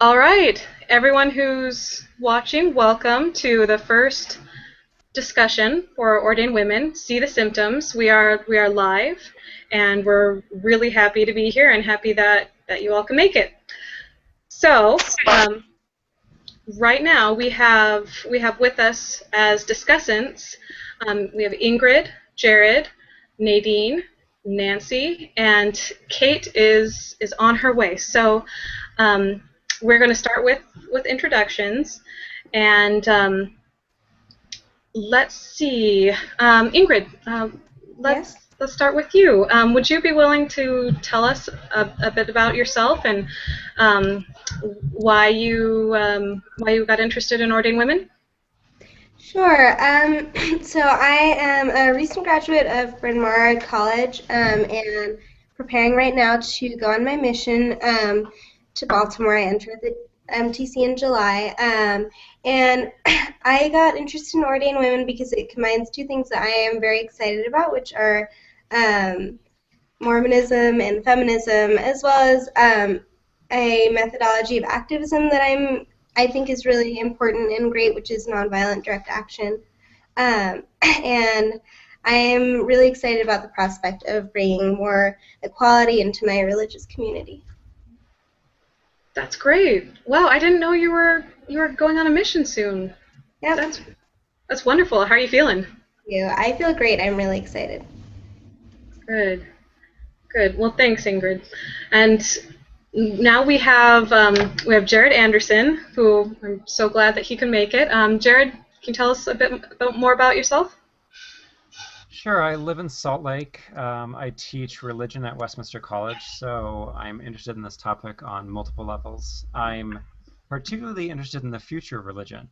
All right, everyone who's watching, welcome to the first discussion for Ordained Women. See the symptoms. We are live, and we're really happy to be here and happy that you all can make it. So, right now we have with us as discussants. We have Ingrid, Jared, Nadine, Nancy, and Kate is on her way. So um, we're going to start with introductions, and let's see, Ingrid. Let's Yes. let's start with you. Would you be willing to tell us a bit about yourself and um, why you got interested in ordained women? Sure. So I am a recent graduate of Bryn Mawr College, and preparing right now to go on my mission to Baltimore. I entered the MTC in July, and I got interested in ordained women because it combines two things that I am very excited about, which are um, Mormonism and feminism, as well as a methodology of activism that I think is really important and great, which is nonviolent direct action. And I am really excited about the prospect of bringing more equality into my religious community. That's great. Wow, I didn't know you were going on a mission soon. Yep. Thank That's wonderful. How are you feeling? you. I feel great. I'm really excited. Good. Good. Well, thanks, Ingrid. And now we have Jared Anderson, who I'm so glad that he can make it. Jared, can you tell us a bit more about yourself? Sure, I live in Salt Lake. I teach religion at Westminster College, so I'm interested in this topic on multiple levels. I'm particularly interested in the future of religion,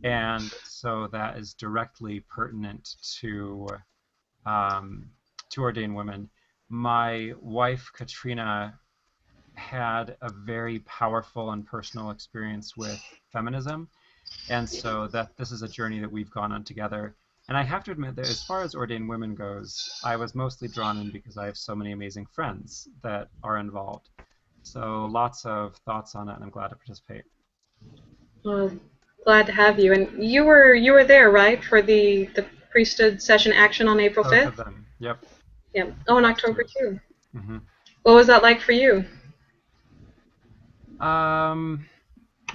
and so that is directly pertinent um, to ordained women. My wife, Katrina, had a very powerful and personal experience with feminism, and so that this is a journey that we've gone on together. And I have to admit that as far as ordained women goes, I was mostly drawn in because I have so many amazing friends that are involved. So lots of thoughts on it, and I'm glad to participate. Well, glad to have you. And you were there, right, for the priesthood session action on April Both of 5th? them. Yep. Yeah. Oh, in Last October year. too. hmm What was that like for you? Um,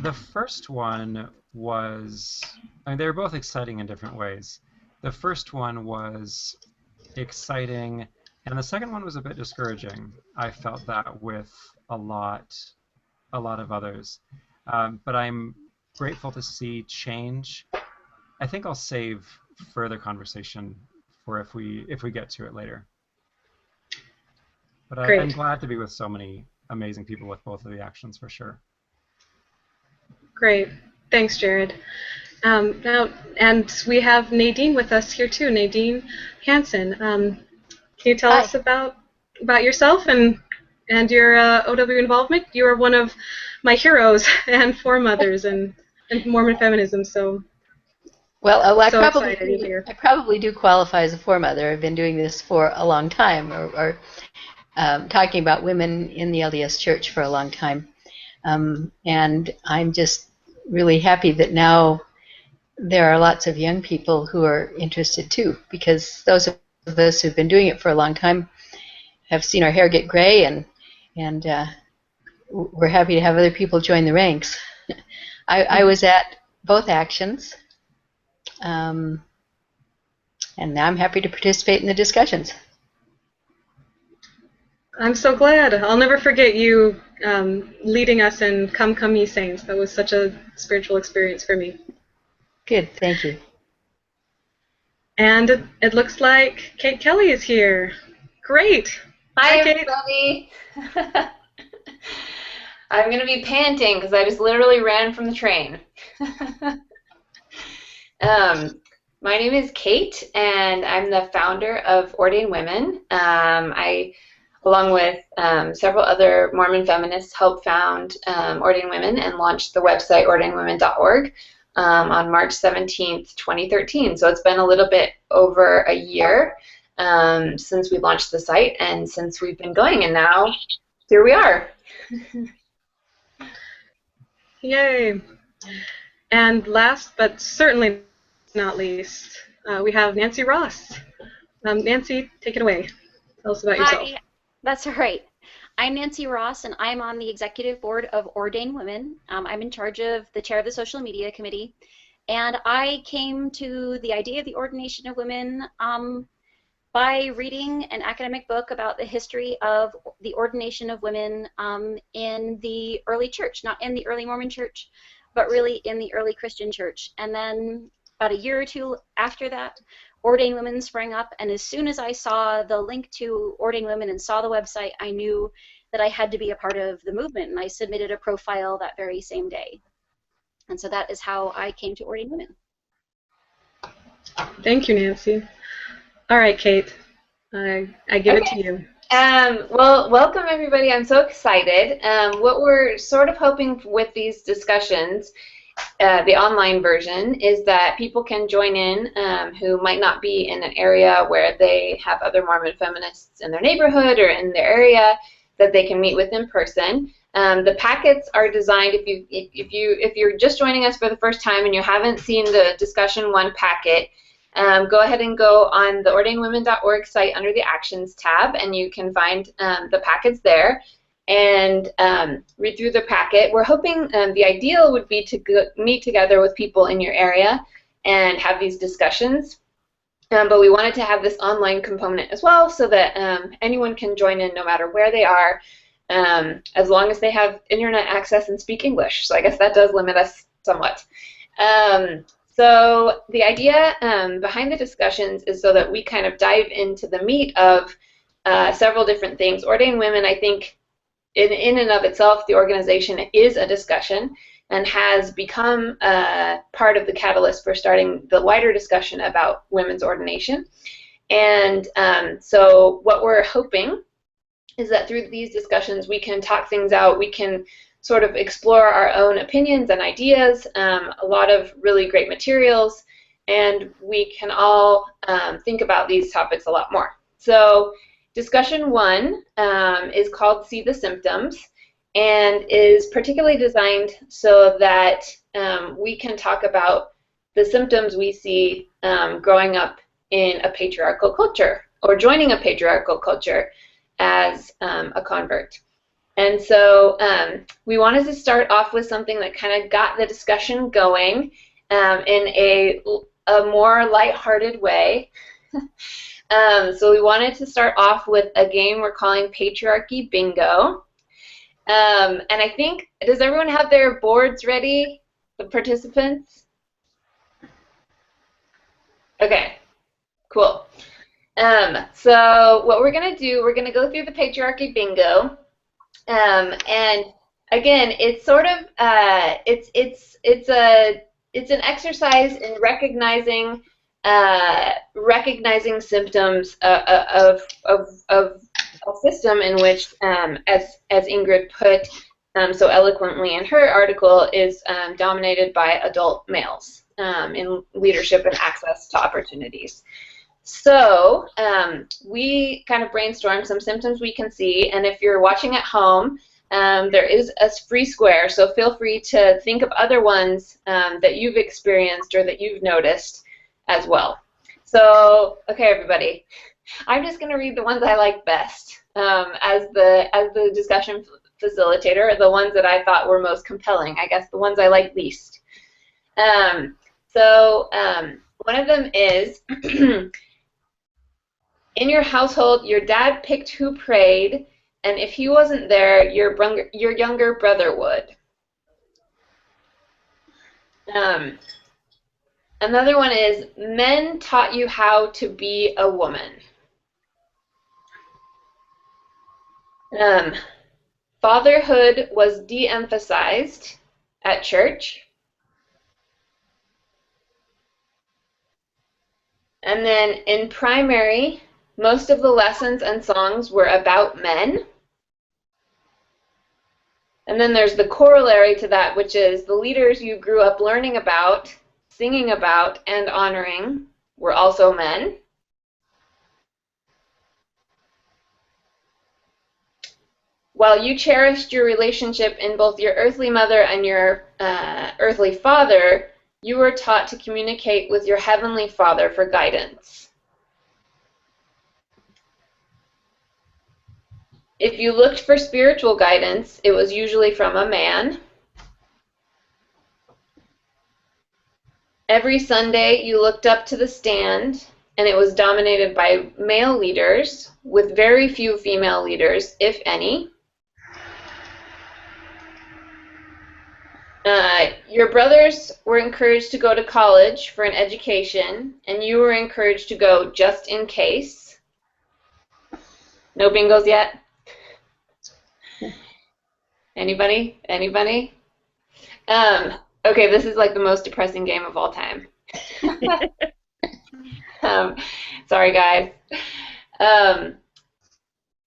the first one was, I mean, they were both exciting in different ways. The first one was exciting, and the second one was a bit discouraging. I felt that with a lot, a lot of others. But I'm grateful to see change. I think I'll save further conversation for if we get to it later. But I'm Great. glad to be with so many amazing people with both of the actions for sure. Great. Thanks, Jared. Now, and we have Nadine with us here too. Nadine Hansen. Can you tell Hi. us about yourself and your OW involvement? You are one of my heroes and foremothers and Mormon feminism. So Well, so excited you're here. I probably do qualify as a foremother. I've been doing this for a long time, or talking about women in the LDS Church for a long time, and I'm just really happy that now there are lots of young people who are interested too, because those of us who've been doing it for a long time have seen our hair get gray, and we're happy to have other people join the ranks. I was at both actions. Um, and now I'm happy to participate in the discussions. I'm so glad. I'll never forget you leading us in Come Come Ye Saints. That was such a spiritual experience for me. Good, thank you. And it looks like Kate Kelly is here. Great. Hi, Hi, Kate. everybody. I'm going to be panting because I just literally ran from the train. My name is Kate, and I'm the founder of Ordain Women. I, along with several other Mormon feminists, helped found Ordain Women and launched the website ordainwomen.org on March 17th, 2013. So it's been a little bit over a year since we launched the site and since we've been going, and now here we are. Yay. And last but certainly not least, we have Nancy Ross. Nancy, take it away. Tell us about yourself. Hi, that's all right. I'm Nancy Ross, and I'm on the executive board of Ordain Women. I'm in charge of the chair of the social media committee, and I came to the idea of the ordination of women by reading an academic book about the history of the ordination of women in the early church, not in the early Mormon church, but really in the early Christian church. And then about a year or two after that, Ordain Women sprang up, and as soon as I saw the link to Ordain Women and saw the website, I knew that I had to be a part of the movement, and I submitted a profile that very same day. And so that is how I came to Ordain Women. Thank you, Nancy. All right, Kate, I give it to you. Well, welcome everybody. I'm so excited. What we're sort of hoping with these discussions, the online version, is that people can join in who might not be in an area where they have other Mormon feminists in their neighborhood or in their area that they can meet with in person. The packets are designed, if you're just joining us for the first time and you haven't seen the discussion 1 packet, go ahead and go on the ordainwomen.org site under the Actions tab, and you can find the packets there and read through the packet. We're hoping the ideal would be to meet together with people in your area and have these discussions. But we wanted to have this online component as well so that anyone can join in no matter where they are, as long as they have internet access and speak English. So I guess that does limit us somewhat. So the idea behind the discussions is so that we kind of dive into the meat of several different things. Ordain Women, I think, in and of itself, the organization is a discussion and has become part of the catalyst for starting the wider discussion about women's ordination. And so what we're hoping is that through these discussions we can talk things out, we can sort of explore our own opinions and ideas, a lot of really great materials, and we can all think about these topics a lot more. So discussion 1 is called See the Symptoms, and is particularly designed so that we can talk about the symptoms we see growing up in a patriarchal culture or joining a patriarchal culture as a convert. And so we wanted to start off with something that kind of got the discussion going in a more lighthearted way. So we wanted to start off with a game we're calling Patriarchy Bingo. And I think, does everyone have their boards ready, the participants? Okay, cool. So what we're going to do, we're going to go through the Patriarchy Bingo. And again, it's sort of it's an exercise in recognizing symptoms of a system in which, as Ingrid put so eloquently in her article, is dominated by adult males in leadership and access to opportunities. So we kind of brainstormed some symptoms we can see, and if you're watching at home, there is a free square, so feel free to think of other ones that you've experienced or that you've noticed as well. So, okay, everybody, I'm just going to read the ones I like best as the discussion facilitator, the ones that I thought were most compelling, I guess the ones I like least. So one of them is, in your household, your dad picked who prayed, and if he wasn't there, your younger brother would. Another one is, men taught you how to be a woman. Fatherhood was de-emphasized at church. And then in primary, most of the lessons and songs were about men. And then there's the corollary to that, which is the leaders you grew up learning about, singing about, and honoring were also men. While you cherished your relationship in both your earthly mother and your earthly father, you were taught to communicate with your heavenly Father for guidance. If you looked for spiritual guidance, it was usually from a man. Every Sunday, you looked up to the stand, and it was dominated by male leaders, with very few female leaders, if any. Your brothers were encouraged to go to college for an education, and you were encouraged to go just in case. No bingos yet? Anybody? Anybody? Okay, this is like the most depressing game of all time. Sorry, guys.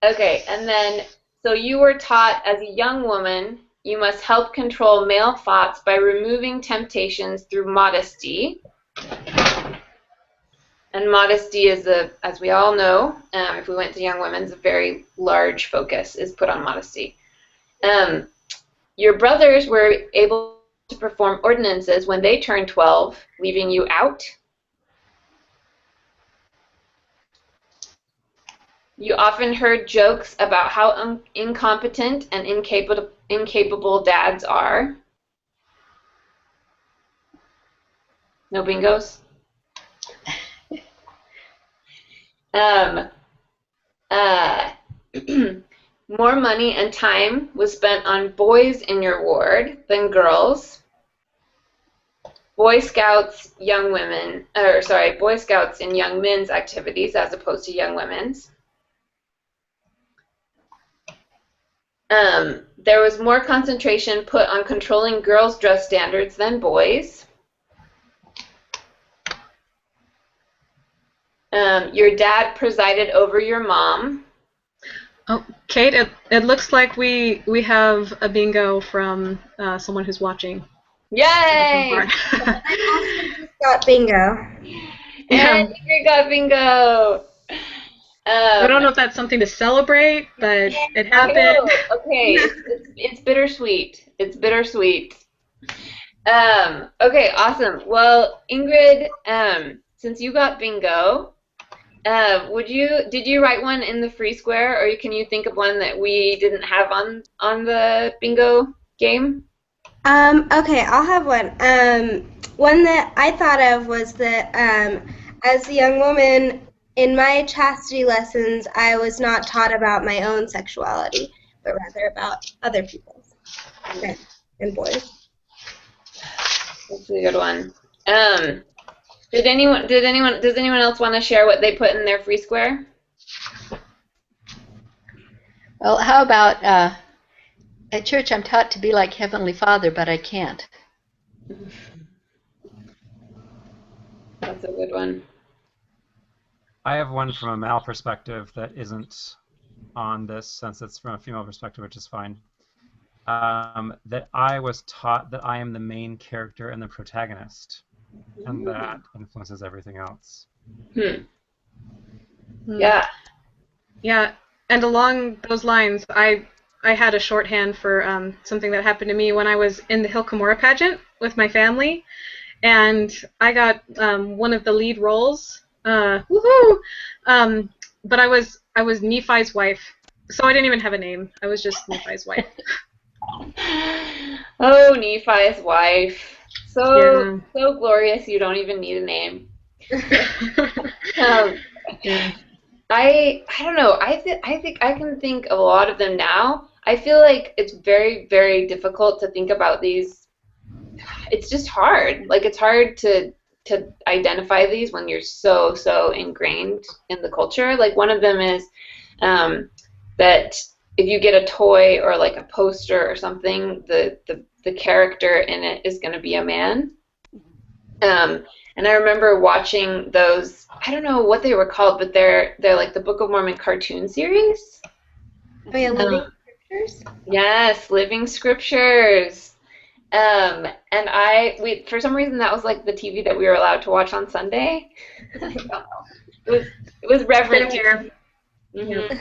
Okay, and then, so you were taught as a young woman, you must help control male thoughts by removing temptations through modesty. And modesty is, as we all know, if we went to Young Women's, a very large focus is put on modesty. Your brothers were able to perform ordinances when they turned 12, leaving you out. You often heard jokes about how incompetent and incapable dads are. No bingos? More money and time was spent on boys in your ward than girls. Boy Scouts, Boy Scouts in young men's activities as opposed to young women's. There was more concentration put on controlling girls' dress standards than boys. Your dad presided over your mom. Oh, Kate, it looks like we have a bingo from someone who's watching. Yay! I also just got bingo. And Ingrid got bingo. I don't know if that's something to celebrate, but it happened. Okay, it's bittersweet. It's bittersweet. Okay, awesome. Well, Ingrid, since you got bingo, did you write one in the free square, or can you think of one that we didn't have on the bingo game? Okay, I'll have one. One that I thought of was that as a young woman, in my chastity lessons, I was not taught about my own sexuality, but rather about other people's, men and boys. That's a good one. Does anyone else want to share what they put in their free square? Well, how about at church I'm taught to be like Heavenly Father, but I can't. That's a good one. I have one from a male perspective that isn't on this, since it's from a female perspective, which is fine. That I was taught that I am the main character and the protagonist, and that influences everything else. Yeah. Yeah, and along those lines, I had a shorthand for something that happened to me when I was in the Hill Cumorah pageant with my family, and I got one of the lead roles. Woohoo! But I was Nephi's wife, so I didn't even have a name. I was just Nephi's wife. Oh, Nephi's wife. So glorious. You don't even need a name. I don't know. I think I can think of a lot of them now. I feel like it's very, very difficult to think about these. It's just hard. Like, it's hard to identify these when you're so ingrained in the culture. Like, one of them is that if you get a toy or like a poster or something, the character in it is going to be a man. And I remember watching those. I don't know what they were called, but they're like the Book of Mormon cartoon series. Oh yeah, Living Scriptures? Yes, Living Scriptures. And for some reason, that was like the TV that we were allowed to watch on Sunday. I don't know. It was reverent. Same here. Mm-hmm.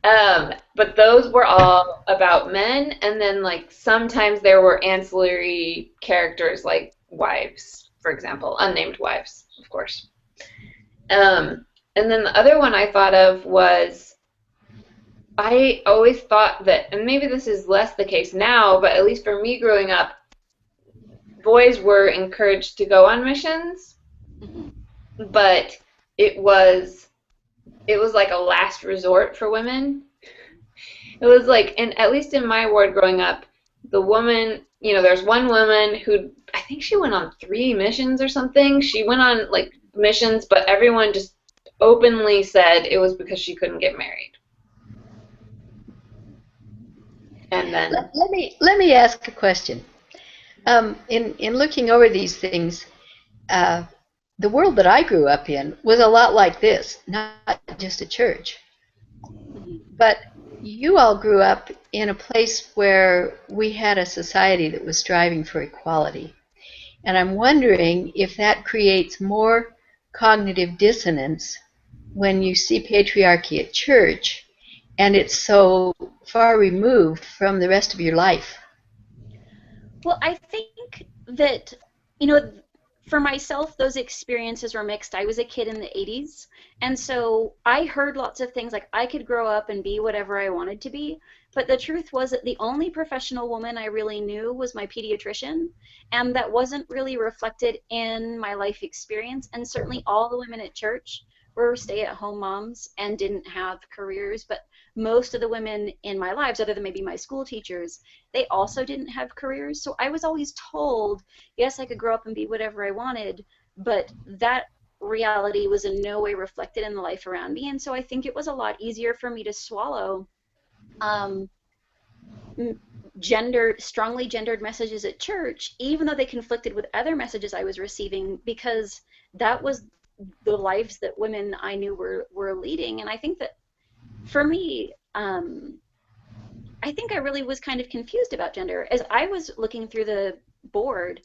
But those were all about men, and then like sometimes there were ancillary characters like wives, for example, unnamed wives, of course. And then the other one I thought of was I always thought that, and maybe this is less the case now, but at least for me growing up, boys were encouraged to go on missions, but it was like a last resort for women. It was like, and at least in my ward growing up, the woman, there's one woman who, I think she went on 3 missions or something. She went on like missions, but everyone just openly said it was because she couldn't get married. And then Let me ask a question. In looking over these things, the world that I grew up in was a lot like this, not just a church. But you all grew up in a place where we had a society that was striving for equality. And I'm wondering if that creates more cognitive dissonance when you see patriarchy at church and it's so far removed from the rest of your life. Well, I think that, for myself, those experiences were mixed. I was a kid in the 80s, and so I heard lots of things like I could grow up and be whatever I wanted to be, but the truth was that the only professional woman I really knew was my pediatrician, and that wasn't really reflected in my life experience, and certainly all the women at church were stay-at-home moms and didn't have careers, but most of the women in my lives, other than maybe my school teachers, they also didn't have careers. So I was always told, yes, I could grow up and be whatever I wanted, but that reality was in no way reflected in the life around me. And so I think it was a lot easier for me to swallow strongly gendered messages at church, even though they conflicted with other messages I was receiving, because that was the lives that women I knew were leading. And I think that for me, I think I really was kind of confused about gender. As I was looking through the board,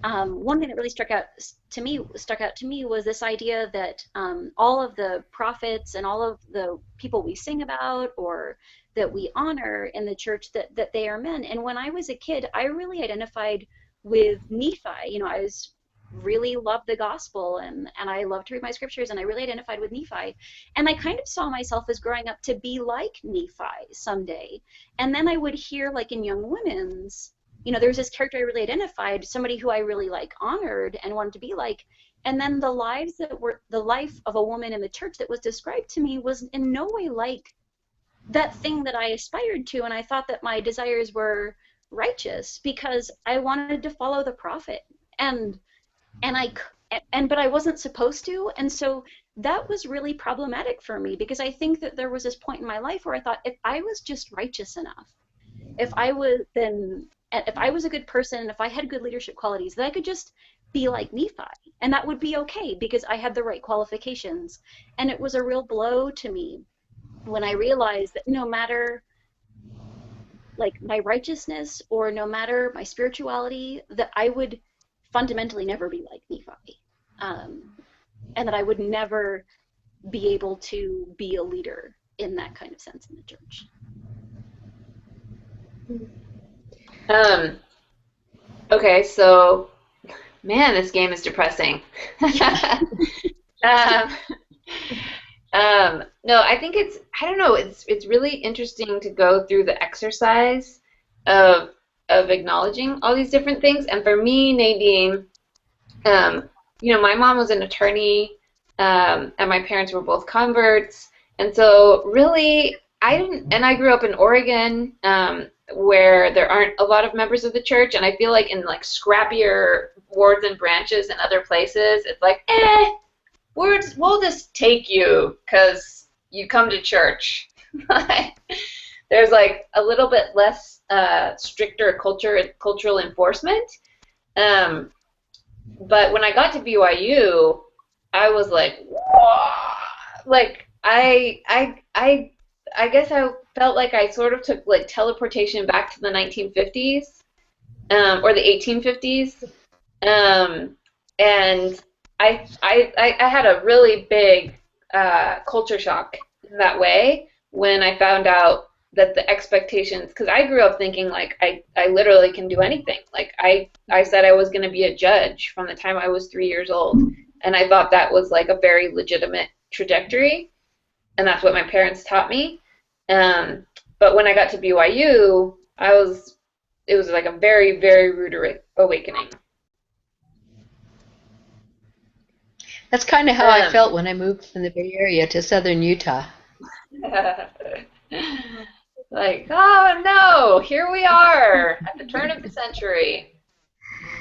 one thing that really stuck out to me was this idea that all of the prophets and all of the people we sing about or that we honor in the church, that they are men. And when I was a kid, I really identified with Nephi. I really loved the gospel and I loved to read my scriptures, and I really identified with Nephi. And I kind of saw myself as growing up to be like Nephi someday. And then I would hear, like in Young Women's, there's this character I really identified, somebody who I really honored and wanted to be like. And then the life of a woman in the church that was described to me was in no way like that thing that I aspired to. And I thought that my desires were righteous because I wanted to follow the prophet. But I wasn't supposed to, and so that was really problematic for me, because I think that there was this point in my life where I thought, if I was just righteous enough, if I was a good person, and if I had good leadership qualities, then I could just be like Nephi, and that would be okay because I had the right qualifications. And it was a real blow to me when I realized that no matter like my righteousness or no matter my spirituality, that I would fundamentally never be like Nephi, and that I would never be able to be a leader in that kind of sense in the church. Okay, so man, this game is depressing. No, I think I don't know, it's really interesting to go through the exercise of acknowledging all these different things. And for me, Nadine, my mom was an attorney, and my parents were both converts, and so really I grew up in Oregon, where there aren't a lot of members of the church, and I feel like in like scrappier wards and branches and other places, it's like, we'll just take you because you come to church. There's like a little bit less stricter cultural enforcement. But when I got to BYU, I was like, whoa! Like I guess I felt like I sort of took like teleportation back to the 1950s, or the 1850s, and I had a really big culture shock in that way, when I found out that the expectations, because I grew up thinking like I literally can do anything. Like I said I was going to be a judge from the time I was 3 years old, and I thought that was like a very legitimate trajectory, and that's what my parents taught me. But when I got to BYU, it was like a very, very rude awakening. That's kind of how I Um, felt when I moved from the Bay Area to southern Utah. like, oh no, here we are at the turn of the century.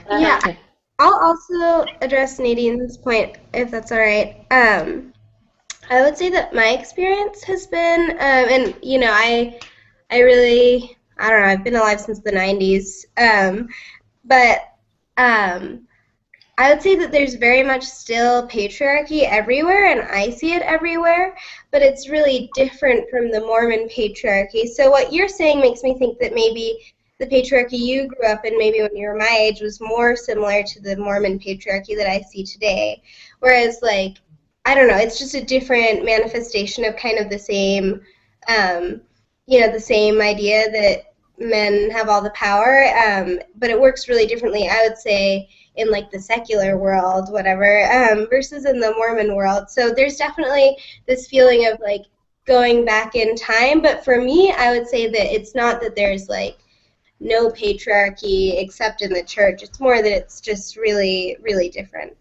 Yeah, Um, I'll also address Nadine's point if that's all right. I would say that my experience has been, and I really, I don't know, I've been alive since the 90s, but um, I would say that there's very much still patriarchy everywhere, and I see it everywhere, but it's really different from the Mormon patriarchy. So what you're saying makes me think that maybe the patriarchy you grew up in, maybe when you were my age, was more similar to the Mormon patriarchy that I see today. Whereas, like, I don't know, it's just a different manifestation of kind of the same, um, the same idea that men have all the power, but it works really differently, I would say, in like the secular world, whatever, versus in the Mormon world. So there's definitely this feeling of like going back in time. But for me, I would say that it's not that there's like no patriarchy except in the church. It's more that it's just really, really different.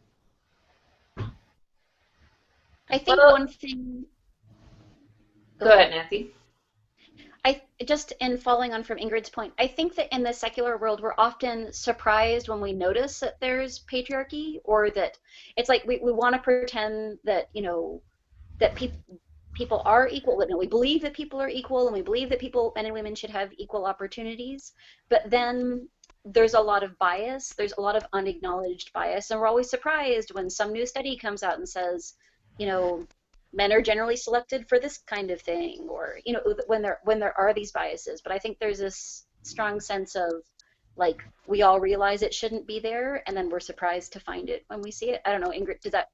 I think well, one thing. go ahead, Nancy. I just in following on from Ingrid's point, I think that in the secular world we're often surprised when we notice that there's patriarchy, or that it's like we want to pretend that, that people are equal, that we believe that people are equal, and we believe that people, men and women, should have equal opportunities. But then there's a lot of bias, there's a lot of unacknowledged bias, and we're always surprised when some new study comes out and says, you know, men are generally selected for this kind of thing, or when there are these biases. But I think there's this strong sense of, like, we all realize it shouldn't be there, and then we're surprised to find it when we see it. I don't know, Ingrid, does that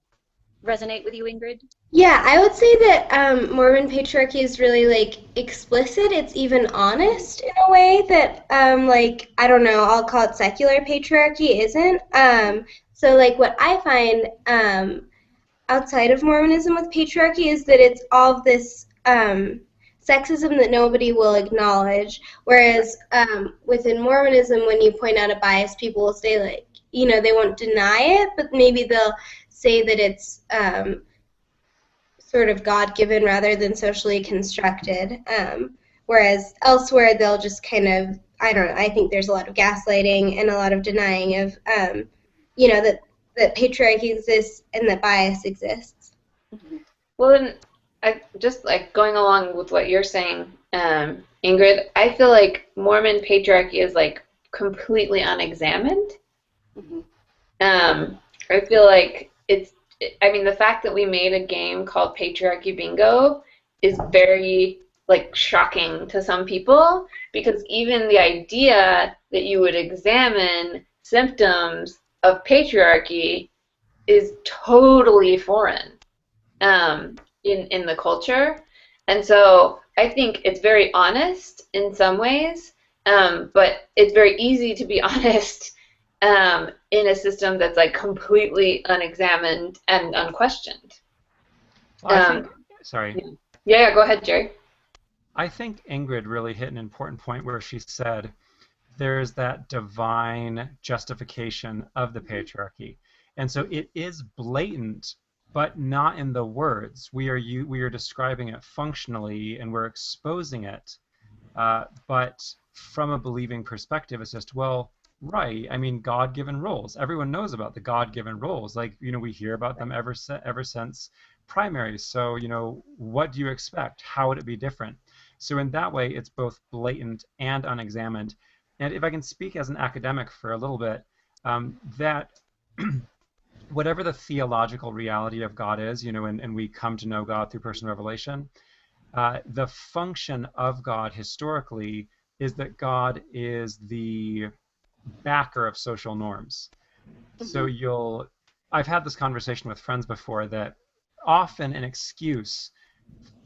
resonate with you, Ingrid? Yeah, I would say that Mormon patriarchy is really like explicit. It's even honest in a way that like I don't know, I'll call it secular patriarchy isn't. So like what I find outside of Mormonism with patriarchy is that it's all of this sexism that nobody will acknowledge. Whereas within Mormonism, when you point out a bias, people will say like, they won't deny it, but maybe they'll say that it's sort of God-given rather than socially constructed. Whereas elsewhere, they'll just kind of, I don't know, I think there's a lot of gaslighting and a lot of denying of, that patriarchy exists and that bias exists. Well, then, I just like going along with what you're saying, Ingrid. I feel like Mormon patriarchy is like completely unexamined. Mm-hmm. I feel like I mean, the fact that we made a game called Patriarchy Bingo is very like shocking to some people, because even the idea that you would examine symptoms of patriarchy is totally foreign in the culture. And so I think it's very honest in some ways, but it's very easy to be honest in a system that's like completely unexamined and unquestioned. Well, I think, sorry. Yeah, go ahead, Jerry. I think Ingrid really hit an important point where she said there's that divine justification of the patriarchy. And so it is blatant, but not in the words. We are describing it functionally and we're exposing it. But from a believing perspective, it's just, well, right. I mean, God-given roles. Everyone knows about the God-given roles. Like, we hear about them ever since primaries. So, what do you expect? How would it be different? So in that way, it's both blatant and unexamined. And if I can speak as an academic for a little bit, that whatever the theological reality of God is, and we come to know God through personal revelation, the function of God historically is that God is the backer of social norms. So I've had this conversation with friends before that often an excuse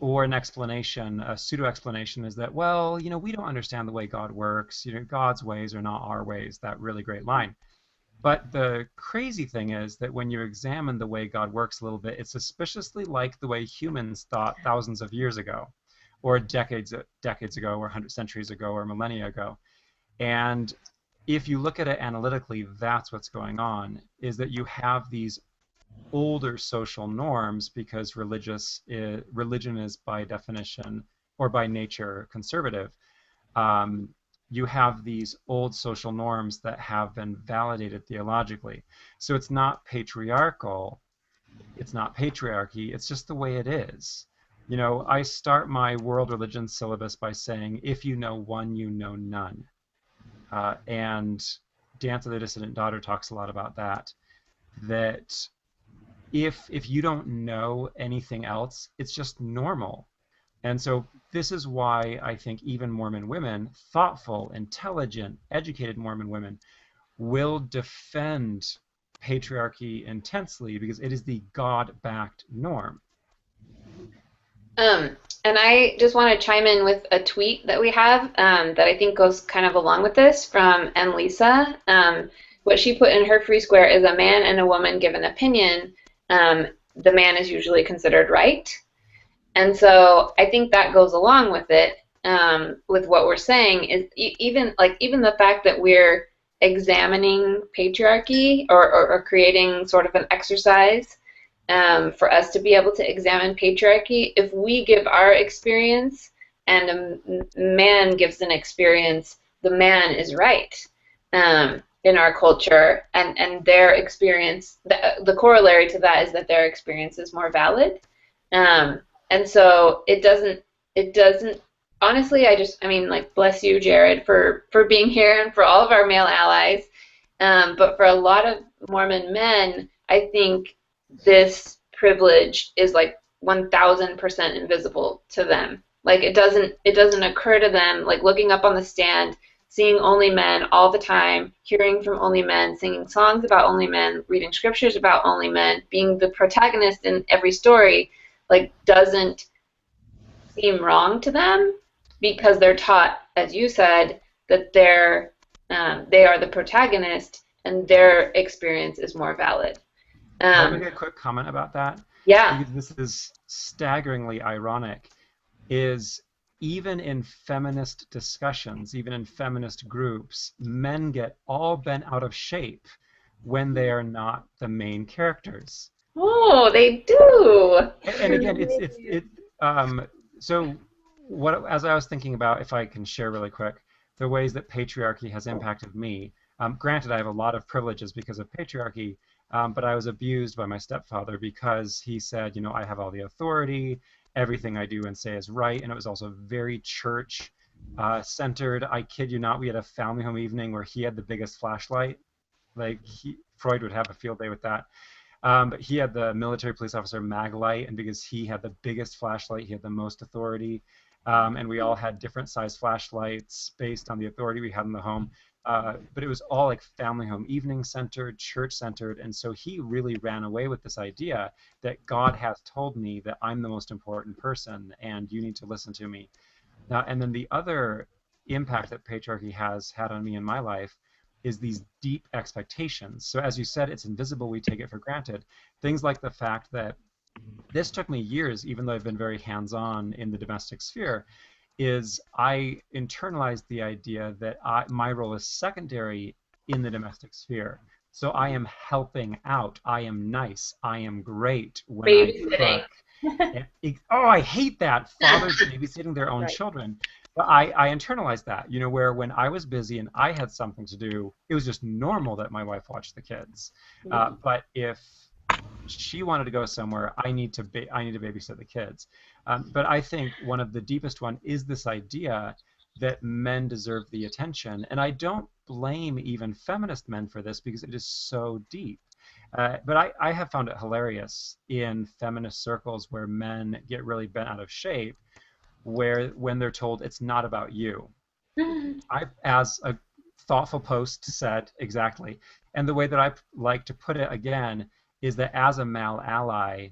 Or an explanation, a pseudo explanation, is that, well, we don't understand the way God works. God's ways are not our ways. That really great line. But the crazy thing is that when you examine the way God works a little bit, it's suspiciously like the way humans thought thousands of years ago, or decades ago, or 100 centuries ago, or millennia ago. And if you look at it analytically, that's what's going on, is that you have these older social norms because religion is by definition or by nature conservative. Um, you have these old social norms that have been validated theologically. So it's not patriarchal, it's not patriarchy, it's just the way it is. I start my world religion syllabus by saying, if you know one, you know none. And Dance of the Dissident Daughter talks a lot about that, that if you don't know anything else, it's just normal. And so this is why I think even Mormon women, thoughtful, intelligent, educated Mormon women, will defend patriarchy intensely because it is the God-backed norm. And I just want to chime in with a tweet that we have that I think goes kind of along with this from M. Lisa. What she put in her free square is a man and a woman give an opinion. The man is usually considered right. And so I think that goes along with it, with what we're saying, is even the fact that we're examining patriarchy or creating sort of an exercise for us to be able to examine patriarchy. If we give our experience and a man gives an experience, the man is right in our culture, and their experience, the corollary to that is that their experience is more valid. And so it doesn't, honestly, I mean, like, bless you, Jared, for being here and for all of our male allies. But for a lot of Mormon men, I think this privilege is like 1000% invisible to them. Like, it doesn't occur to them, like looking up on the stand, seeing only men all the time, hearing from only men, singing songs about only men, reading scriptures about only men, being the protagonist in every story, like, doesn't seem wrong to them because they're taught, as you said, that they are the protagonist and their experience is more valid. Can I make a quick comment about that? Yeah. Because this is staggeringly ironic, is even in feminist discussions, even in feminist groups, men get all bent out of shape when they are not the main characters. Oh, they do. And again, so what, as I was thinking about, if I can share really quick, the ways that patriarchy has impacted me. Granted, I have a lot of privileges because of patriarchy, but I was abused by my stepfather because he said, I have all the authority, everything I do and say is right, and it was also very church centered. I kid you not, we had a family home evening where he had the biggest flashlight. Like, Freud would have a field day with that. But he had the military police officer mag light, and because he had the biggest flashlight, he had the most authority. And we all had different size flashlights based on the authority we had in the home. But it was all like family home, evening centered, church centered. And so he really ran away with this idea that God has told me that I'm the most important person and you need to listen to me. Now, and then the other impact that patriarchy has had on me in my life is these deep expectations. So as you said, it's invisible, we take it for granted. Things like the fact that this took me years, even though I've been very hands-on in the domestic sphere, is I internalized the idea that my role is secondary in the domestic sphere. So I am helping out, I am nice, I am great when I cook. I hate that, fathers babysitting their own children. But I internalized that, where when I was busy and I had something to do, it was just normal that my wife watched the kids. But if she wanted to go somewhere, I need to babysit the kids. But I think one of the deepest one is this idea that men deserve the attention. And I don't blame even feminist men for this because it is so deep. But I have found it hilarious in feminist circles where men get really bent out of shape when they're told it's not about you. As a thoughtful post said, exactly. And the way that I like to put it again is that as a male ally,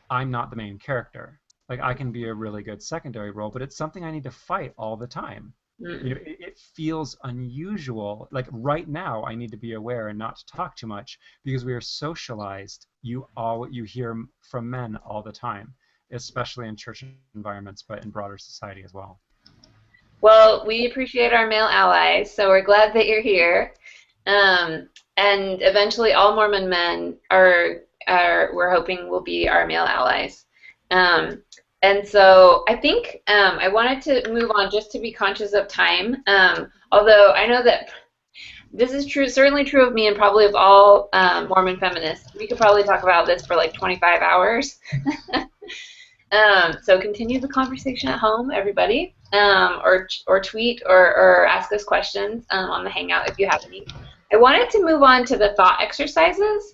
I'm not the main character. Like I can be a really good secondary role, but it's something I need to fight all the time. You know, it feels unusual. Like right now, I need to be aware and not to talk too much because we are socialized. You hear from men all the time, especially in church environments, but in broader society as well. Well, we appreciate our male allies, so we're glad that you're here. And eventually, all Mormon men we're hoping will be our male allies. And so I think I wanted to move on just to be conscious of time. Although I know that this is true, certainly true of me and probably of all Mormon feminists. We could probably talk about this for like 25 hours. So continue the conversation at home, everybody, or tweet or ask us questions on the Hangout if you have any. I wanted to move on to the thought exercises.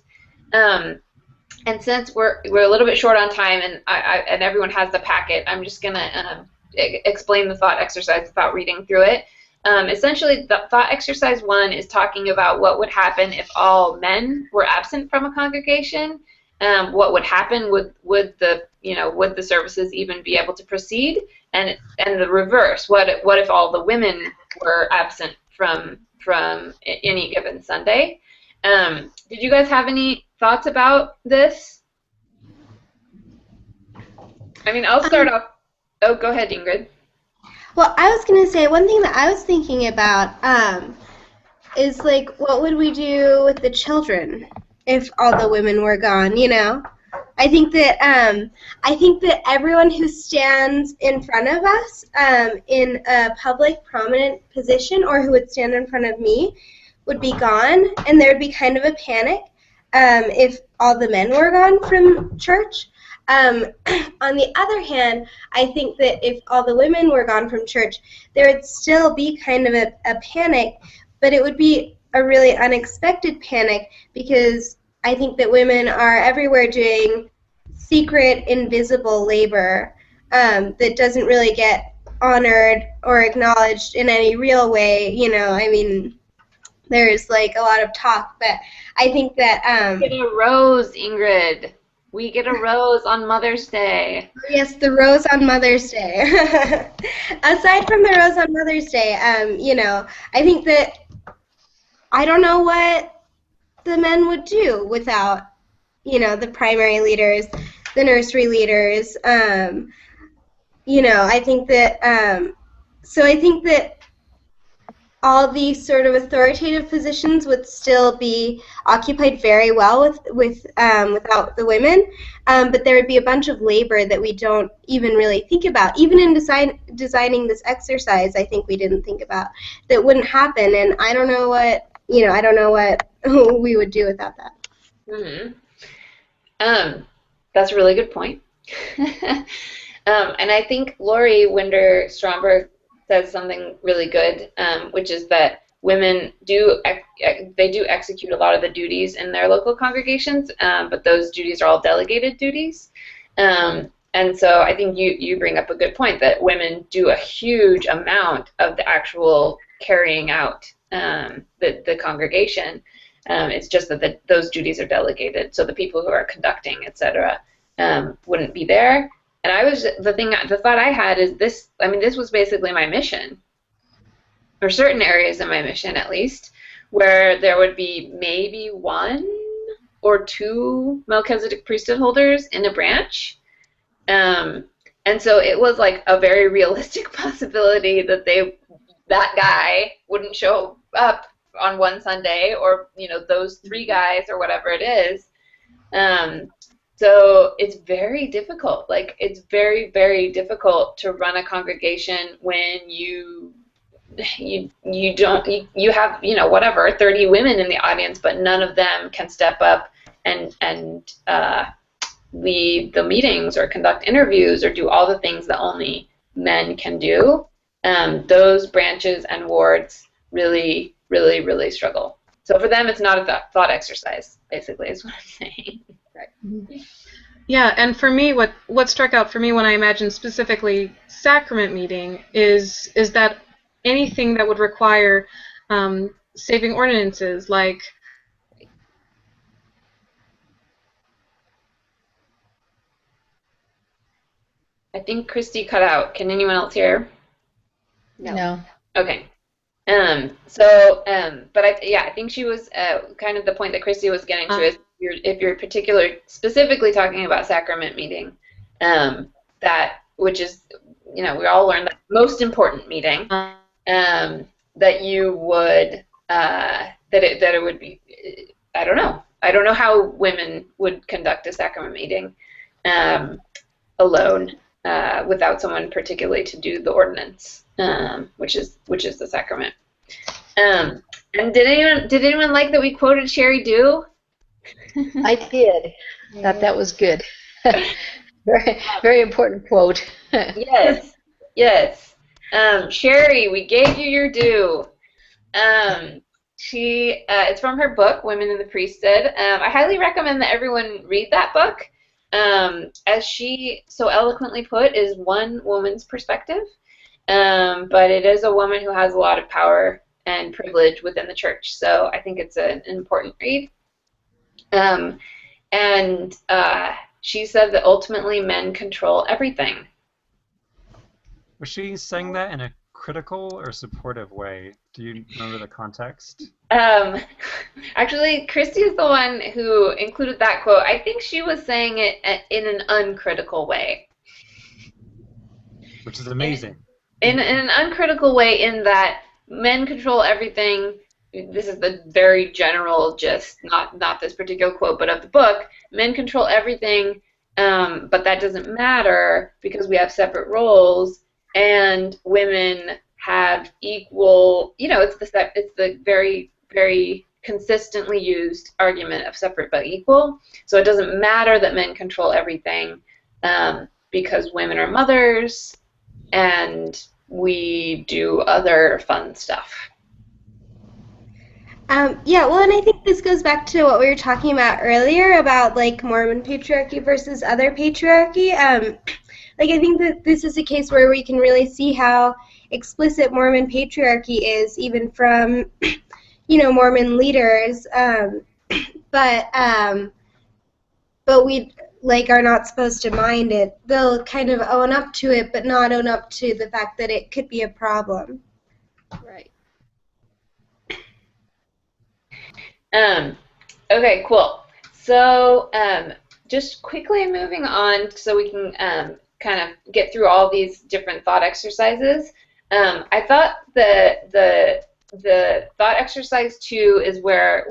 And since we're a little bit short on time and everyone has the packet, I'm just going to explain the thought exercise without reading through it. Essentially, the thought exercise 1 is talking about what would happen if all men were absent from a congregation. What would happen? Would the services even be able to proceed? And the reverse. What if all the women were absent from any given Sunday? Did you guys have any thoughts about this? I mean, I'll start off. Oh, go ahead, Ingrid. Well, I was going to say one thing that I was thinking about is like, what would we do with the children if all the women were gone? You know, I think that everyone who stands in front of us in a public, prominent position, or who would stand in front of me, would be gone, and there would be kind of a panic if all the men were gone from church. On the other hand, I think that if all the women were gone from church, there would still be kind of a panic, but it would be a really unexpected panic because I think that women are everywhere doing secret, invisible labor that doesn't really get honored or acknowledged in any real way. You know, I mean, there's like a lot of talk, but I think that We get a rose, Ingrid. We get a rose on Mother's Day. Yes, the rose on Mother's Day. Aside from the rose on Mother's Day, you know, I think that I don't know what the men would do without, you know, the primary leaders, the nursery leaders. You know, I think that so I think that all these sort of authoritative positions would still be occupied very well without the women, but there would be a bunch of labor that we don't even really think about. Even in designing this exercise, I think we didn't think about that wouldn't happen, and I don't know what we would do without that. That's a really good point. And I think Lori Winder-Stromberg says something really good, which is that women do execute a lot of the duties in their local congregations, but those duties are all delegated duties. And so I think you bring up a good point that women do a huge amount of the actual carrying out the congregation. It's just that those duties are delegated, so the people who are conducting, etc., wouldn't be there. And the thought I had is this. I mean, this was basically my mission, or certain areas of my mission, at least, where there would be maybe 1 or 2 Melchizedek priesthood holders in a branch. And so it was like a very realistic possibility that that guy wouldn't show up on one Sunday, or those 3 guys or whatever it is. So it's very difficult. Like, it's very, very difficult to run a congregation when you have whatever 30 women in the audience, but none of them can step up and lead the meetings or conduct interviews or do all the things that only men can do. Those branches and wards really, really, really struggle. So for them, it's not a thought exercise, basically, is what I'm saying. Right. Yeah, and for me, what struck out for me when I imagined specifically sacrament meeting is that anything that would require saving ordinances, like I think Christy cut out. Can anyone else hear? No. Okay. But I think she was kind of the point that Christy was getting to is if you're specifically talking about sacrament meeting, which is, we all learned that most important meeting, that you would, that it would be, I don't know. I don't know how women would conduct a sacrament meeting alone without someone particularly to do the ordinance, which is the sacrament. And did anyone like that we quoted Sherry Dew? I did. Thought that was good. Very, very important quote. Yes, yes. Sherry, we gave you your due. It's from her book, Women in the Priesthood. I highly recommend that everyone read that book. As she so eloquently put, is one woman's perspective. But it is a woman who has a lot of power and privilege within the church. So I think it's an important read. And she said that ultimately men control everything. Was she saying that in a critical or supportive way? Do you remember the context? Actually, Christy is the one who included that quote. I think she was saying it in an uncritical way. Which is amazing. In an uncritical way, in that men control everything. This is the very general gist, not this particular quote, but of the book. Men control everything, but that doesn't matter because we have separate roles, and women have equal. It's the very, very consistently used argument of separate but equal. So it doesn't matter that men control everything because women are mothers and we do other fun stuff. Yeah, well, and I think this goes back to what we were talking about earlier about like Mormon patriarchy versus other patriarchy. I think that this is a case where we can really see how explicit Mormon patriarchy is, even from, Mormon leaders. But we are not supposed to mind it. They'll kind of own up to it, but not own up to the fact that it could be a problem. Right. Okay, cool. So just quickly moving on so we can kind of get through all these different thought exercises. I thought the thought exercise 2 is where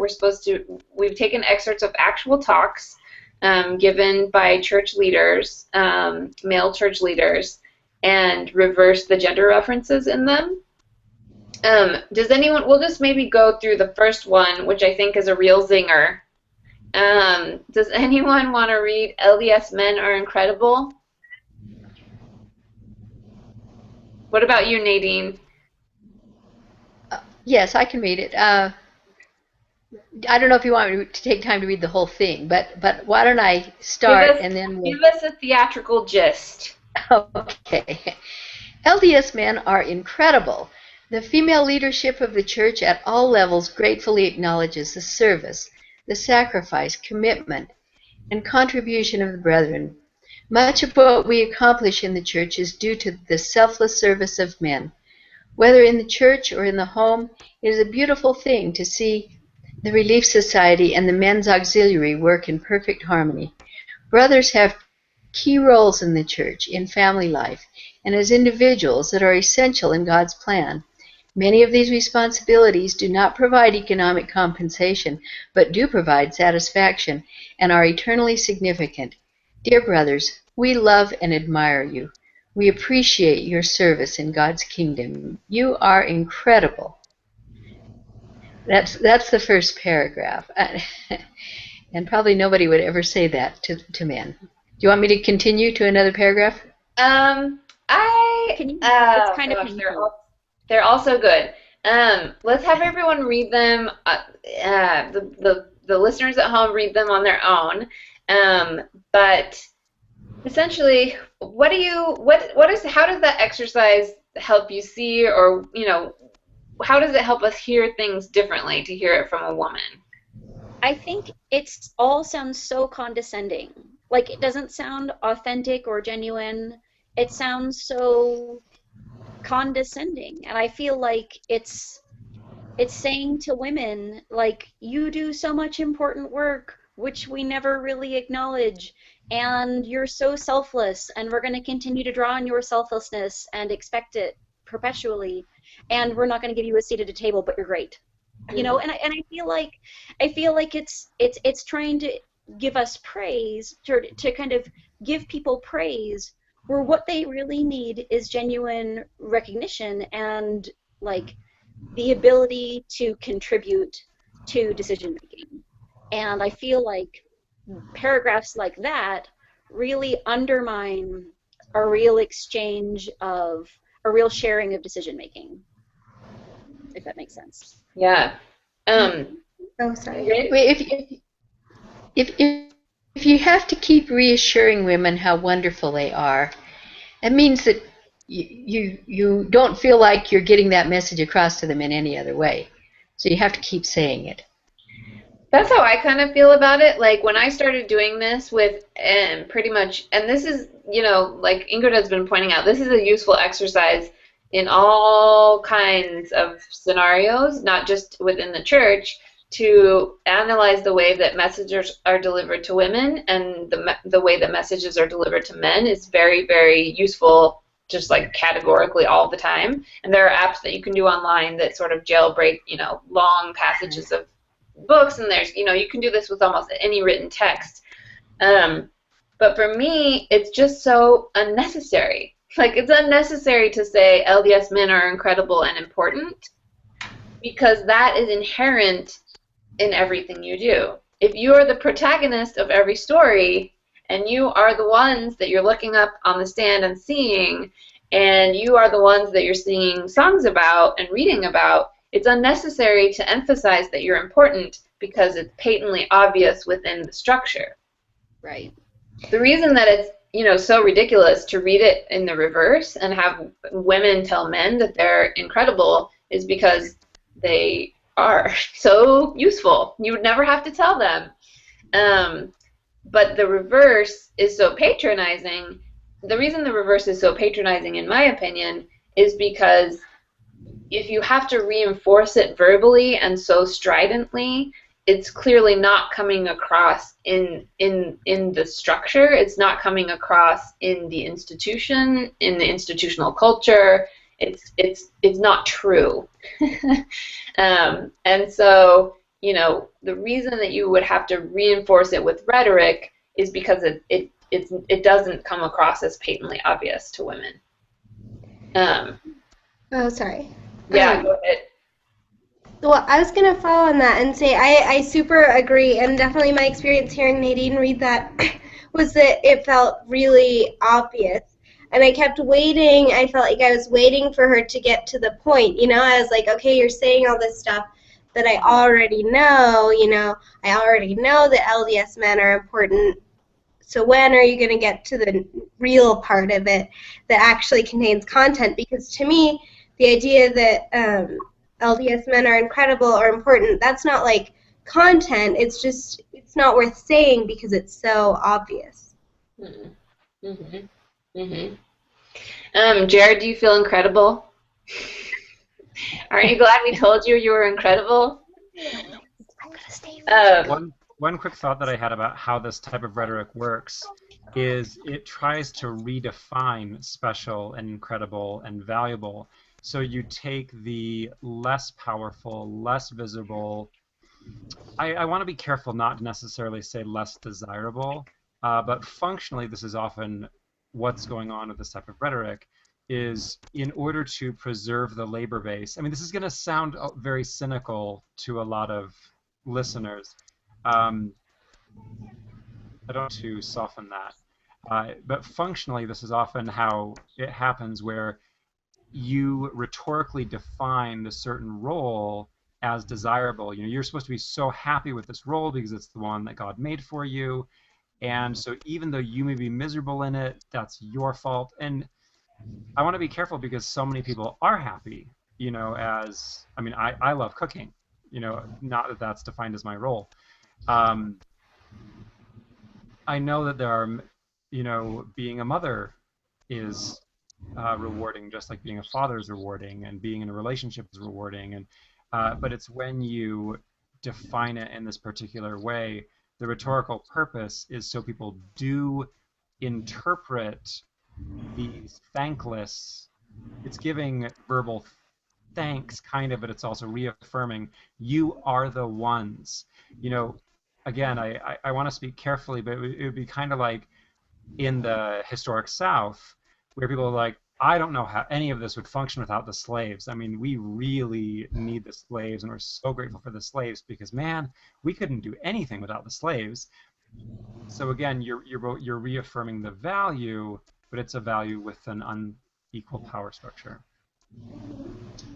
we've taken excerpts of actual talks given by church leaders, male church leaders, and reversed the gender references in them. We'll just maybe go through the first one, which I think is a real zinger. Does anyone want to read LDS Men Are Incredible? What about you, Nadine? Yes, I can read it. I don't know if you want me to take time to read the whole thing, but why don't I start and then give us a theatrical gist. Okay. LDS men are incredible. The female leadership of the church at all levels gratefully acknowledges the service, the sacrifice, commitment, and contribution of the brethren. Much of what we accomplish in the church is due to the selfless service of men. Whether in the church or in the home, it is a beautiful thing to see the Relief Society and the Men's Auxiliary work in perfect harmony. Brothers have key roles in the church, in family life, and as individuals that are essential in God's plan. Many of these responsibilities do not provide economic compensation, but do provide satisfaction and are eternally significant. Dear brothers, we love and admire you. We appreciate your service in God's kingdom. You are incredible. That's the first paragraph. And probably nobody would ever say that to men. Do you want me to continue to another paragraph? It's kind of painful. They're also good. Let's have everyone read them. The listeners at home read them on their own. But essentially, how does that exercise help you see, or how does it help us hear things differently to hear it from a woman? I think it all sounds so condescending. Like, it doesn't sound authentic or genuine. it sounds so condescending, and I feel like it's saying to women, like, you do so much important work, which we never really acknowledge, and you're so selfless, and we're going to continue to draw on your selflessness and expect it perpetually, and we're not going to give you a seat at a table, but you're great. You know, Mhm. and I feel like it's trying to give us praise, to kind of give people praise where what they really need is genuine recognition and, like, the ability to contribute to decision making. And I feel like paragraphs like that really undermine a real exchange of a real sharing of decision making, if that makes sense. Yeah. Um, Oh, sorry. Ingrid? Wait, if you have to keep reassuring women how wonderful they are, it means that you don't feel like you're getting that message across to them in any other way. So you have to keep saying it. That's how I kind of feel about it. Like when I started doing this with, and pretty much, and this is, like Ingrid has been pointing out, this is a useful exercise in all kinds of scenarios, not just within the church, to analyze the way that messages are delivered to women and the way that messages are delivered to men is very, very useful, just like categorically all the time. And there are apps that you can do online that sort of jailbreak, long passages of books, and there's you can do this with almost any written text, um, but for me it's just so unnecessary. Like it's unnecessary to say LDS men are incredible and important because that is inherent in everything you do. If you are the protagonist of every story and you are the ones that you're looking up on the stand and seeing, and you are the ones that you're singing songs about and reading about, it's unnecessary to emphasize that you're important because it's patently obvious within the structure. Right. The reason that it's so ridiculous to read it in the reverse and have women tell men that they're incredible is because they are so useful. You would never have to tell them. But the reverse is so patronizing. The reason the reverse is so patronizing, in my opinion, is because if you have to reinforce it verbally and so stridently, it's clearly not coming across in the structure. It's not coming across in the institution, in the institutional culture. It's not true. And so, the reason that you would have to reinforce it with rhetoric is because it doesn't come across as patently obvious to women. Oh, sorry. Yeah, go ahead. Well, I was going to follow on that and say I super agree, and definitely my experience hearing Nadine read that was that it felt really obvious. And I kept waiting. I felt like I was waiting for her to get to the point. I was like, okay, you're saying all this stuff that I already know. I already know that LDS men are important. So when are you going to get to the real part of it that actually contains content? Because to me, the idea that LDS men are incredible or important, that's not like content. It's not worth saying because it's so obvious. Mm-hmm. Mm-hmm. Mm-hmm. Jared, do you feel incredible? Aren't you glad we told you you were incredible? One quick thought that I had about how this type of rhetoric works is it tries to redefine special and incredible and valuable. So you take the less powerful, less visible. I want to be careful not to necessarily say less desirable, but functionally this is often what's going on with this type of rhetoric is in order to preserve the labor base. I mean, this is going to sound very cynical to a lot of listeners. Um, I don't want to soften that. But functionally, this is often how it happens, where you rhetorically define a certain role as desirable. You're supposed to be so happy with this role because it's the one that God made for you. And so even though you may be miserable in it, that's your fault. And I want to be careful because so many people are happy, I love cooking, not that that's defined as my role. Um, I know that there are, being a mother is rewarding, just like being a father is rewarding, and being in a relationship is rewarding. And but it's when you define it in this particular way, the rhetorical purpose is so people do interpret these thankless. It's giving verbal thanks, kind of, but it's also reaffirming you are the ones. You know, again, I want to speak carefully, but it would be kind of like in the historic South, where people are like, I don't know how any of this would function without the slaves. I mean, we really need the slaves, and we're so grateful for the slaves because, man, we couldn't do anything without the slaves. So again, you're reaffirming the value, but it's a value with an unequal power structure.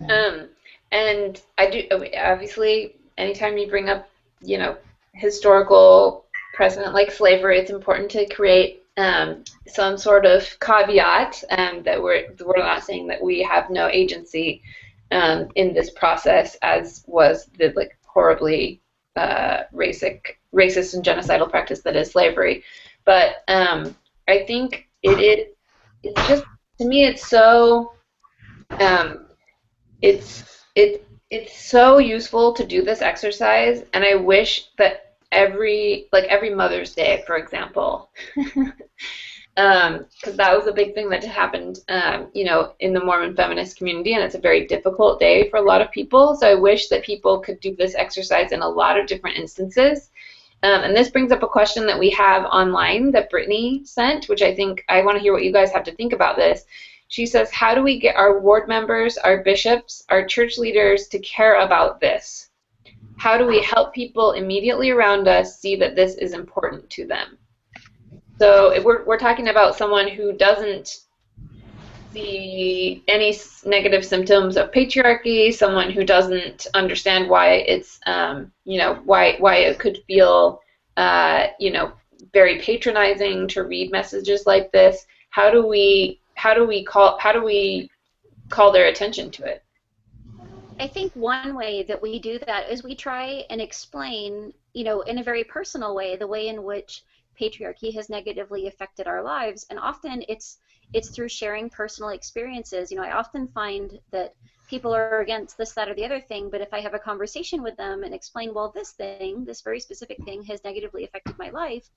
Um, and I do obviously anytime you bring up, historical precedent like slavery, it's important to create some sort of caveat that we're not saying that we have no agency in this process, as was the like horribly racist and genocidal practice that is slavery. But I think it's just, to me, it's so um, it's so useful to do this exercise, and I wish that every Mother's Day, for example, because that was a big thing that happened, in the Mormon feminist community, and it's a very difficult day for a lot of people. So I wish that people could do this exercise in a lot of different instances. And this brings up a question that we have online that Brittany sent, which I think I want to hear what you guys have to think about this. She says, how do we get our ward members, our bishops, our church leaders to care about this? How do we help people immediately around us see that this is important to them? So if we're talking about someone who doesn't see any negative symptoms of patriarchy, someone who doesn't understand why it's, why it could feel, very patronizing to read messages like this. How do we call their attention to it? I think one way that we do that is we try and explain, in a very personal way, the way in which patriarchy has negatively affected our lives. And often it's through sharing personal experiences. I often find that people are against this, that, or the other thing, but if I have a conversation with them and explain, well, this very specific thing has negatively affected my life,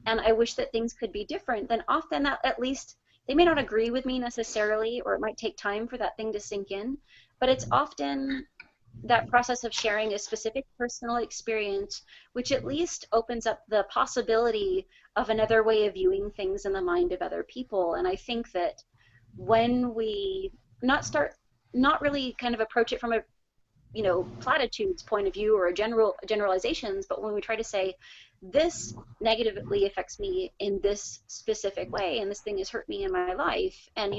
and I wish that things could be different, then often that, at least, they may not agree with me necessarily, or it might take time for that thing to sink in, but it's often that process of sharing a specific personal experience, which at least opens up the possibility of another way of viewing things in the mind of other people. And I think that when we not really kind of approach it from a platitudes point of view or generalizations, but when we try to say, this negatively affects me in this specific way, and this thing has hurt me in my life, and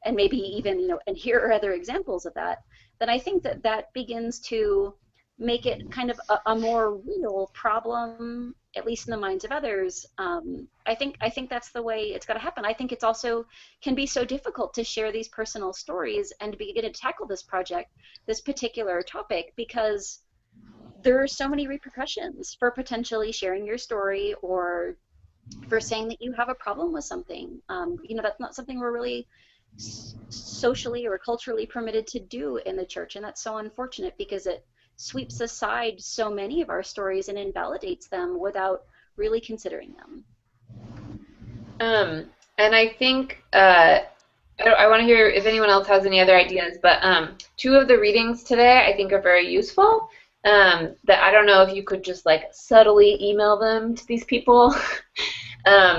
and maybe even and here are other examples of that, then I think that begins to make it kind of a more real problem, at least in the minds of others. I think that's the way it's got to happen. I think it's also can be so difficult to share these personal stories and to begin to tackle this project, this particular topic, because there are so many repercussions for potentially sharing your story or for saying that you have a problem with something. That's not something we're really socially or culturally permitted to do in the church, and that's so unfortunate because it sweeps aside so many of our stories and invalidates them without really considering them. And I think I want to hear if anyone else has any other ideas, but two of the readings today I think are very useful. That I don't know if you could just like subtly email them to these people,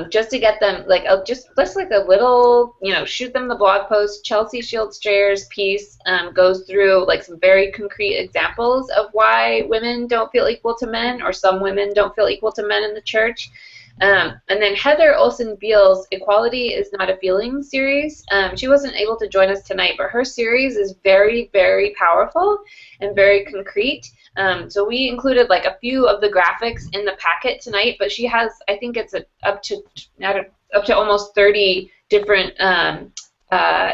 just to get them just like a little, shoot them the blog post. Chelsea Shields Strayer's piece goes through like some very concrete examples of why women don't feel equal to men, or some women don't feel equal to men in the church. And then Heather Olson Beale's Equality is Not a Feeling series. She wasn't able to join us tonight, but her series is very, very powerful and very concrete. So we included like a few of the graphics in the packet tonight, but she has, I think it's up to almost 30 different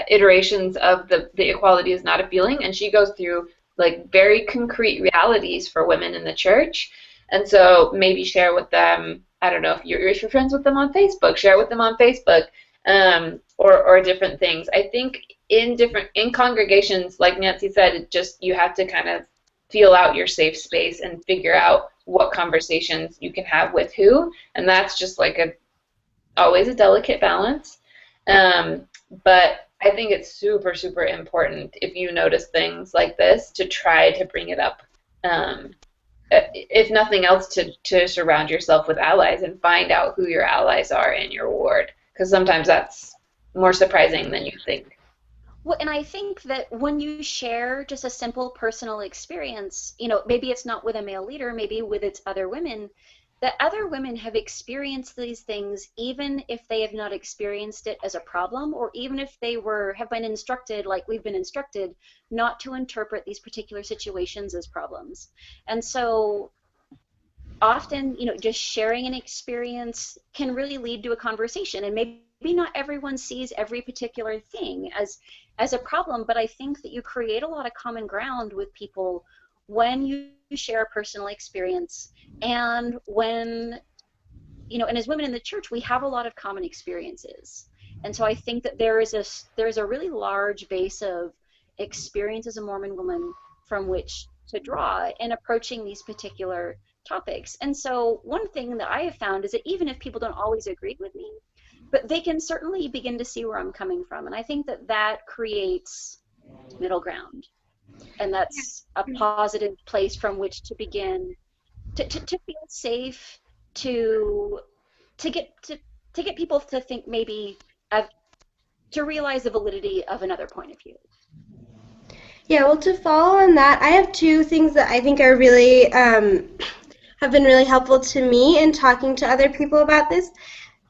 iterations of the Equality is Not a Feeling, and she goes through like very concrete realities for women in the church. And so maybe share with them, I don't know if you're friends with them on Facebook, share with them on Facebook, or different things. I think in congregations, like Nancy said, it just you have to kind of feel out your safe space and figure out what conversations you can have with who, and that's just like always a delicate balance. Um, but I think it's super, super important if you notice things like this to try to bring it up. If nothing else, to surround yourself with allies and find out who your allies are in your ward, because sometimes that's more surprising than you think. Well, and I think that when you share just a simple personal experience, you know, maybe it's not with a male leader, maybe with its other women, that other women have experienced these things even if they have not experienced it as a problem, or even if they have been instructed, like we've been instructed, not to interpret these particular situations as problems. And so often, you know, just sharing an experience can really lead to a conversation. And maybe not everyone sees every particular thing as a problem, but I think that you create a lot of common ground with people when you share a personal experience, and when, you know, and as women in the church, we have a lot of common experiences. And so I think that there's a really large base of experience as a Mormon woman from which to draw in approaching these particular topics. And so one thing that I have found is that even if people don't always agree with me, but they can certainly begin to see where I'm coming from. And I think that that creates middle ground. And that's a positive place from which to begin to feel safe, to to get to to get people to think, maybe of, to realize the validity of another point of view. Yeah, well, to follow on that, I have two things that I think are really have been really helpful to me in talking to other people about this.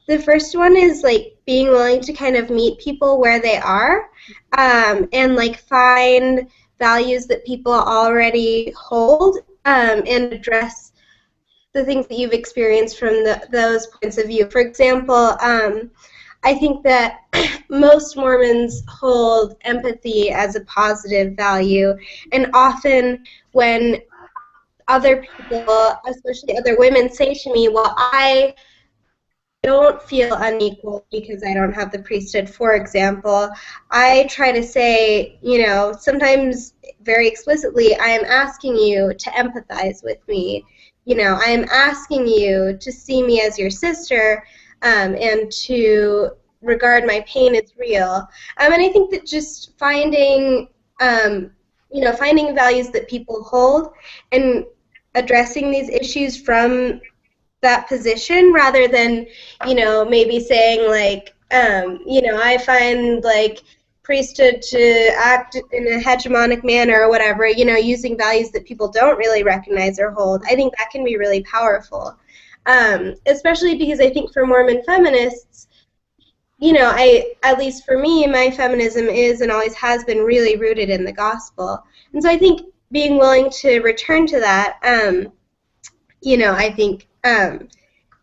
The first one is like being willing to kind of meet people where they are, and like find values that people already hold, and address the things that you've experienced from those points of view. For example, I think that most Mormons hold empathy as a positive value, and often when other people, especially other women, say to me, well, I don't feel unequal because I don't have the priesthood, for example, I try to say, you know, sometimes very explicitly, I am asking you to empathize with me. You know, I am asking you to see me as your sister, and to regard my pain as real. And I think that just finding, you know, finding values that people hold and addressing these issues from that position, rather than, you know, maybe saying like, you know, I find like priesthood to act in a hegemonic manner or whatever, you know, using values that people don't really recognize or hold. I think that can be really powerful, especially because I think for Mormon feminists, you know, at least for me, my feminism is and always has been really rooted in the gospel. And so I think being willing to return to that, you know, I think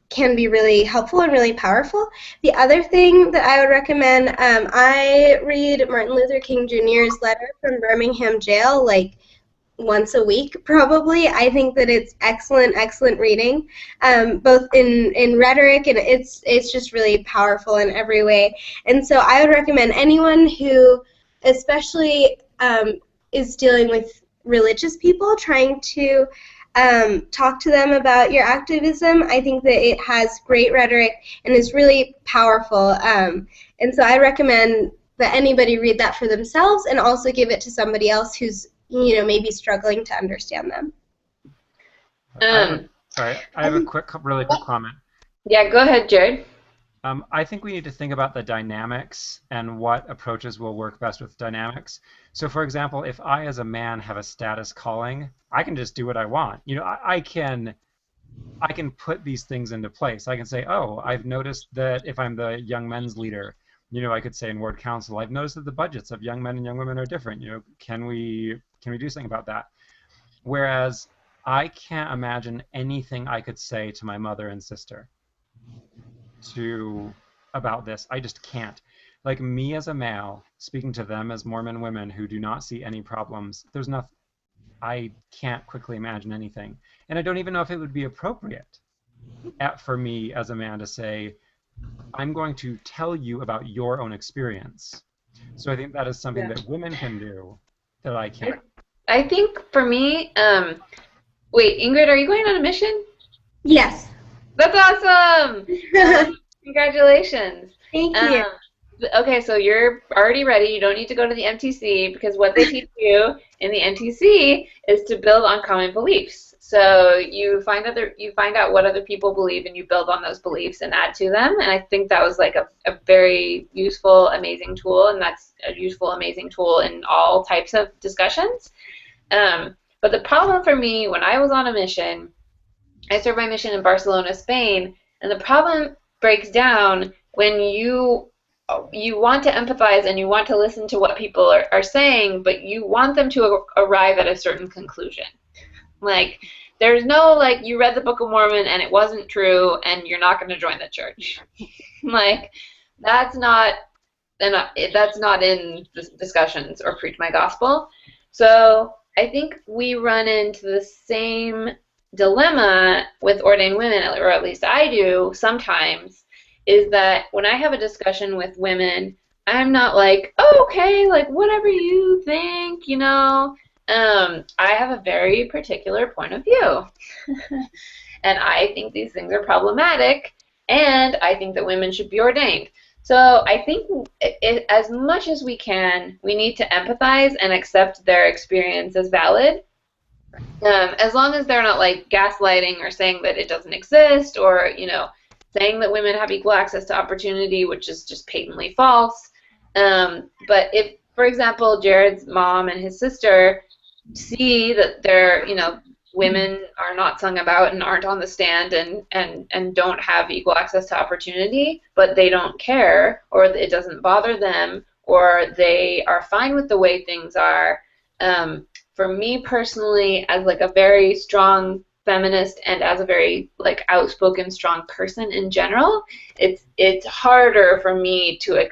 can be really helpful and really powerful. The other thing that I would recommend, I read Martin Luther King Jr.'s letter from Birmingham jail like once a week, probably. I think that it's excellent, excellent reading, both in rhetoric, and it's just really powerful in every way. And so I would recommend anyone who especially is dealing with religious people, trying to talk to them about your activism. I think that it has great rhetoric and is really powerful. And so I recommend that anybody read that for themselves and also give it to somebody else who's, you know, maybe struggling to understand them. I have a really quick comment. Yeah, go ahead, Jared. I think we need to think about the dynamics and what approaches will work best with dynamics. So, for example, if I, as a man, have a status calling, I can just do what I want. You know, I can put these things into place. I can say, oh, I've noticed that if I'm the young men's leader, you know, I could say in ward council, I've noticed that the budgets of young men and young women are different. You know, can we do something about that? Whereas I can't imagine anything I could say to my mother and sister about this. I just can't. Like, me as a male speaking to them as Mormon women who do not see any problems, there's nothing. I can't quickly imagine anything, and I don't even know if it would be appropriate for me as a man to say, I'm going to tell you about your own experience. So I think that is something Yeah. that women can do that I can't. I think for me, wait, Ingrid, are you going on a mission? Yes. That's awesome! Congratulations. Thank Um, you. okay, so you're already ready. You don't need to go to the MTC because what they teach you in the MTC is to build on common beliefs. So you find out what other people believe and you build on those beliefs and add to them. And I think that was like a very useful, amazing tool, and that's a useful, amazing tool in all types of discussions. But the problem for me when I was on a mission, I served my mission in Barcelona, Spain, and the problem breaks down when you want to empathize and you want to listen to what people are saying, but you want them to arrive at a certain conclusion. Like, there's no, like, you read the Book of Mormon and it wasn't true and you're not going to join the church. Like, that's not, that's not in the discussions or Preach My Gospel. So I think we run into the same dilemma with ordained women, or at least I do sometimes, is that when I have a discussion with women, I'm not like, oh, okay, like whatever you think, you know. I have a very particular point of view. And I think these things are problematic, and I think that women should be ordained. So I think as much as we can, we need to empathize and accept their experience as valid, as long as they're not like gaslighting or saying that it doesn't exist, or saying that women have equal access to opportunity, which is just patently false. But if, for example, Jared's mom and his sister see that they're, women are not sung about and aren't on the stand and don't have equal access to opportunity, but they don't care, or it doesn't bother them, or they are fine with the way things are. For me personally, as like a very strong feminist and as a very like outspoken strong person in general, it's harder for me to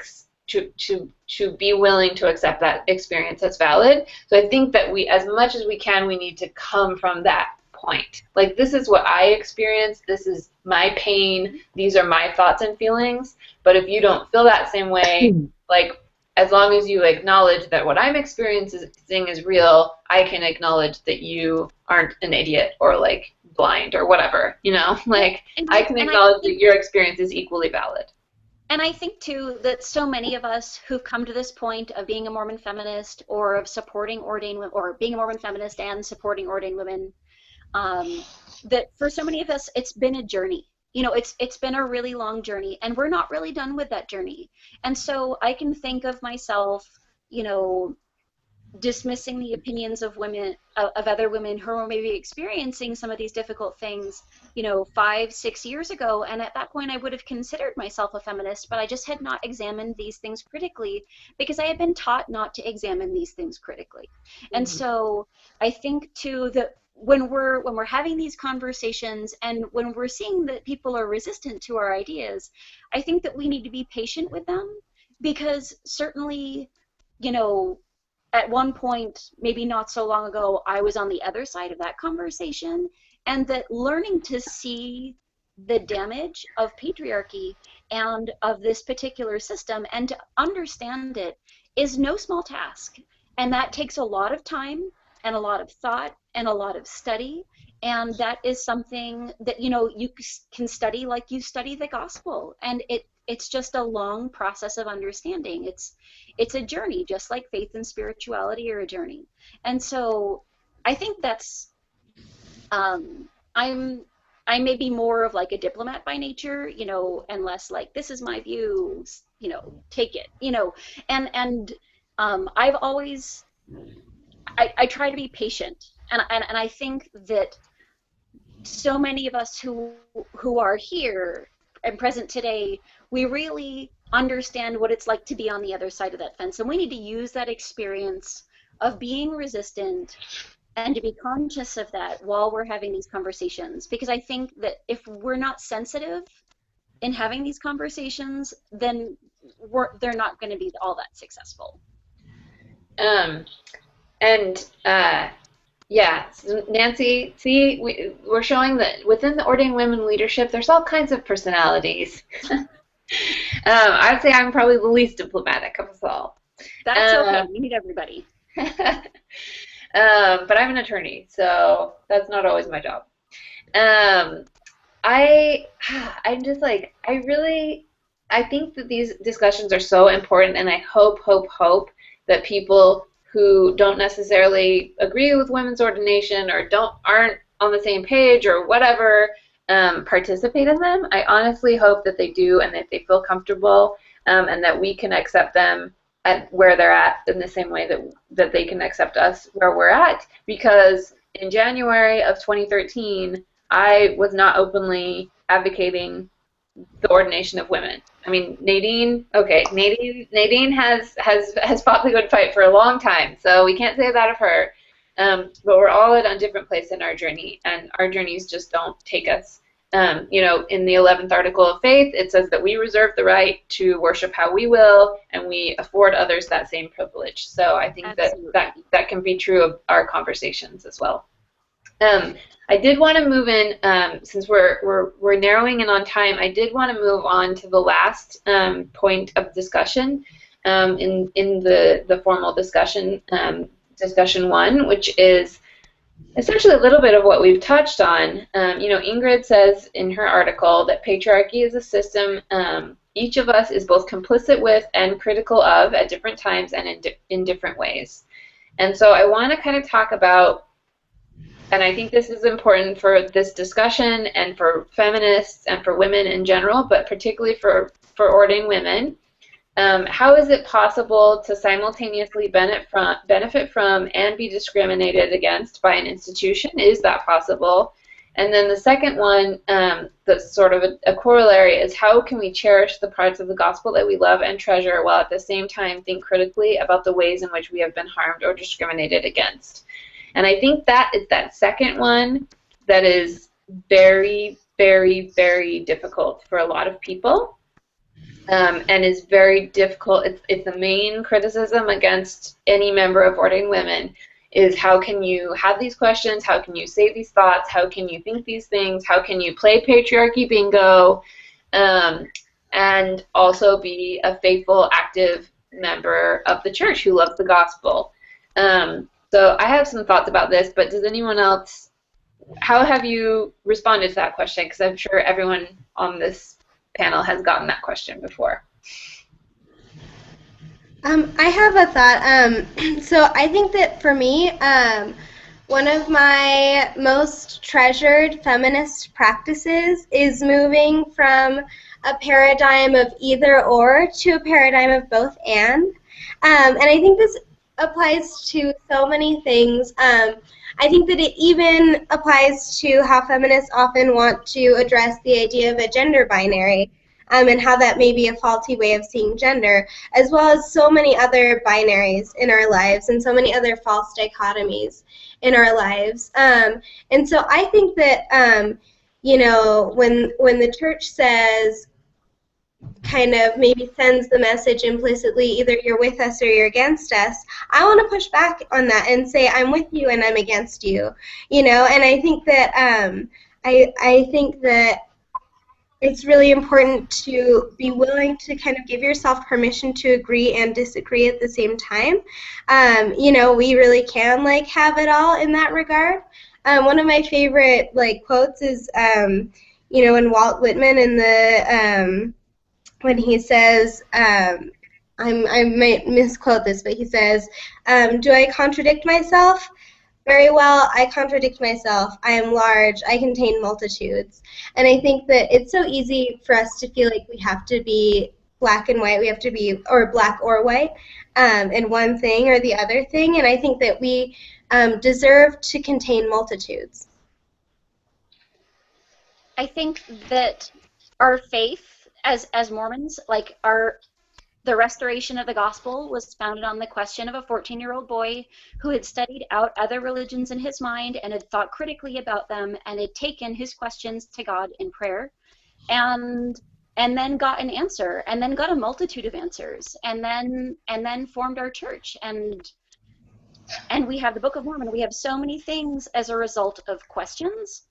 be willing to accept that experience as valid. So I think that we, as much as we can, we need to come from that point. Like, this is what I experienced, this is my pain, these are my thoughts and feelings. But if you don't feel that same way, like, as long as you acknowledge that what I'm experiencing is real, I can acknowledge that you aren't an idiot or like blind or whatever, like I can acknowledge that your experience is equally valid. And I think, too, that so many of us who've come to this point of being a Mormon feminist or of supporting ordained women, or being a Mormon feminist and supporting ordained women, that for so many of us, it's been a journey. It's been a really long journey, and we're not really done with that journey. And so I can think of myself, dismissing the opinions of women, of other women who are maybe experiencing some of these difficult things, 5-6 years ago, and at that point I would have considered myself a feminist, but I just had not examined these things critically because I had been taught not to examine these things critically. And so I think too that when we're having these conversations and when we're seeing that people are resistant to our ideas, I think that we need to be patient with them, because certainly, at one point, maybe not so long ago, I was on the other side of that conversation, and that learning to see the damage of patriarchy and of this particular system and to understand it is no small task. And that takes a lot of time and a lot of thought and a lot of study. And that is something that, you can study like you study the gospel. And it's just a long process of understanding. It's a journey, just like faith and spirituality are a journey. And so I think that's, I may be more of like a diplomat by nature, and less like, this is my view, take it, and I've always, I try to be patient, and I think that so many of us who are here and present today, we really understand what it's like to be on the other side of that fence, and we need to use that experience of being resistant and to be conscious of that while we're having these conversations, because I think that if we're not sensitive in having these conversations, then they're not going to be all that successful. Yeah, so Nancy, see, we're showing that within the ordained women leadership, there's all kinds of personalities. I'd say I'm probably the least diplomatic of us all. That's okay. We need everybody. But I'm an attorney, so that's not always my job. Um, I I'm just like I think that these discussions are so important, and I hope that people who don't necessarily agree with women's ordination or aren't on the same page or whatever participate in them. I honestly hope that they do and that they feel comfortable, and that we can accept them at where they're at in the same way that they can accept us where we're at. Because in January of 2013, I was not openly advocating the ordination of women. I mean, Nadine has fought the good fight for a long time, so we can't say that of her. But we're all at a different place in our journey, and our journeys just don't take us. In the 11th article of faith, it says that we reserve the right to worship how we will, and we afford others that same privilege. So I think that can be true of our conversations as well. I did want to move in, since we're narrowing in on time. I did want to move on to the last point of discussion in the formal discussion, discussion one, which is essentially a little bit of what we've touched on. Ingrid says in her article that patriarchy is a system each of us is both complicit with and critical of at different times and in different ways. And so I want to kind of talk about, and I think this is important for this discussion and for feminists and for women in general, but particularly for ordained women. How is it possible to simultaneously benefit from and be discriminated against by an institution? Is that possible? And then the second one, that's sort of a corollary, is how can we cherish the parts of the gospel that we love and treasure while at the same time think critically about the ways in which we have been harmed or discriminated against? And I think that is that second one that is very, very, very difficult for a lot of people, and is very difficult. It's the main criticism against any member of ordained women is how can you have these questions, how can you say these thoughts, how can you think these things, how can you play patriarchy bingo, and also be a faithful, active member of the church who loves the gospel. So I have some thoughts about this, but does anyone else, how have you responded to that question? Because I'm sure everyone on this panel has gotten that question before. I have a thought. So I think that for me, one of my most treasured feminist practices is moving from a paradigm of either or to a paradigm of both and. And I think this applies to so many things. I think that it even applies to how feminists often want to address the idea of a gender binary, and how that may be a faulty way of seeing gender, as well as so many other binaries in our lives and so many other false dichotomies in our lives. And so I think that, when the church says, kind of maybe sends the message implicitly, either you're with us or you're against us, I want to push back on that and say I'm with you and I'm against you, and I think that I think that it's really important to be willing to kind of give yourself permission to agree and disagree at the same time. We really can have it all in that regard. One of my favorite quotes is when Walt Whitman in the when he says, I might misquote this, but he says, do I contradict myself? Very well, I contradict myself. I am large. I contain multitudes. And I think that it's so easy for us to feel like we have to be black and white. We have to be, or black or white, in one thing or the other thing. And I think that we deserve to contain multitudes. I think that our faith as Mormons, the restoration of the gospel was founded on the question of a 14-year-old boy who had studied out other religions in his mind and had thought critically about them and had taken his questions to God in prayer, and then got an answer, and then got a multitude of answers, and then formed our church, and we have the Book of Mormon. We have so many things as a result of questions,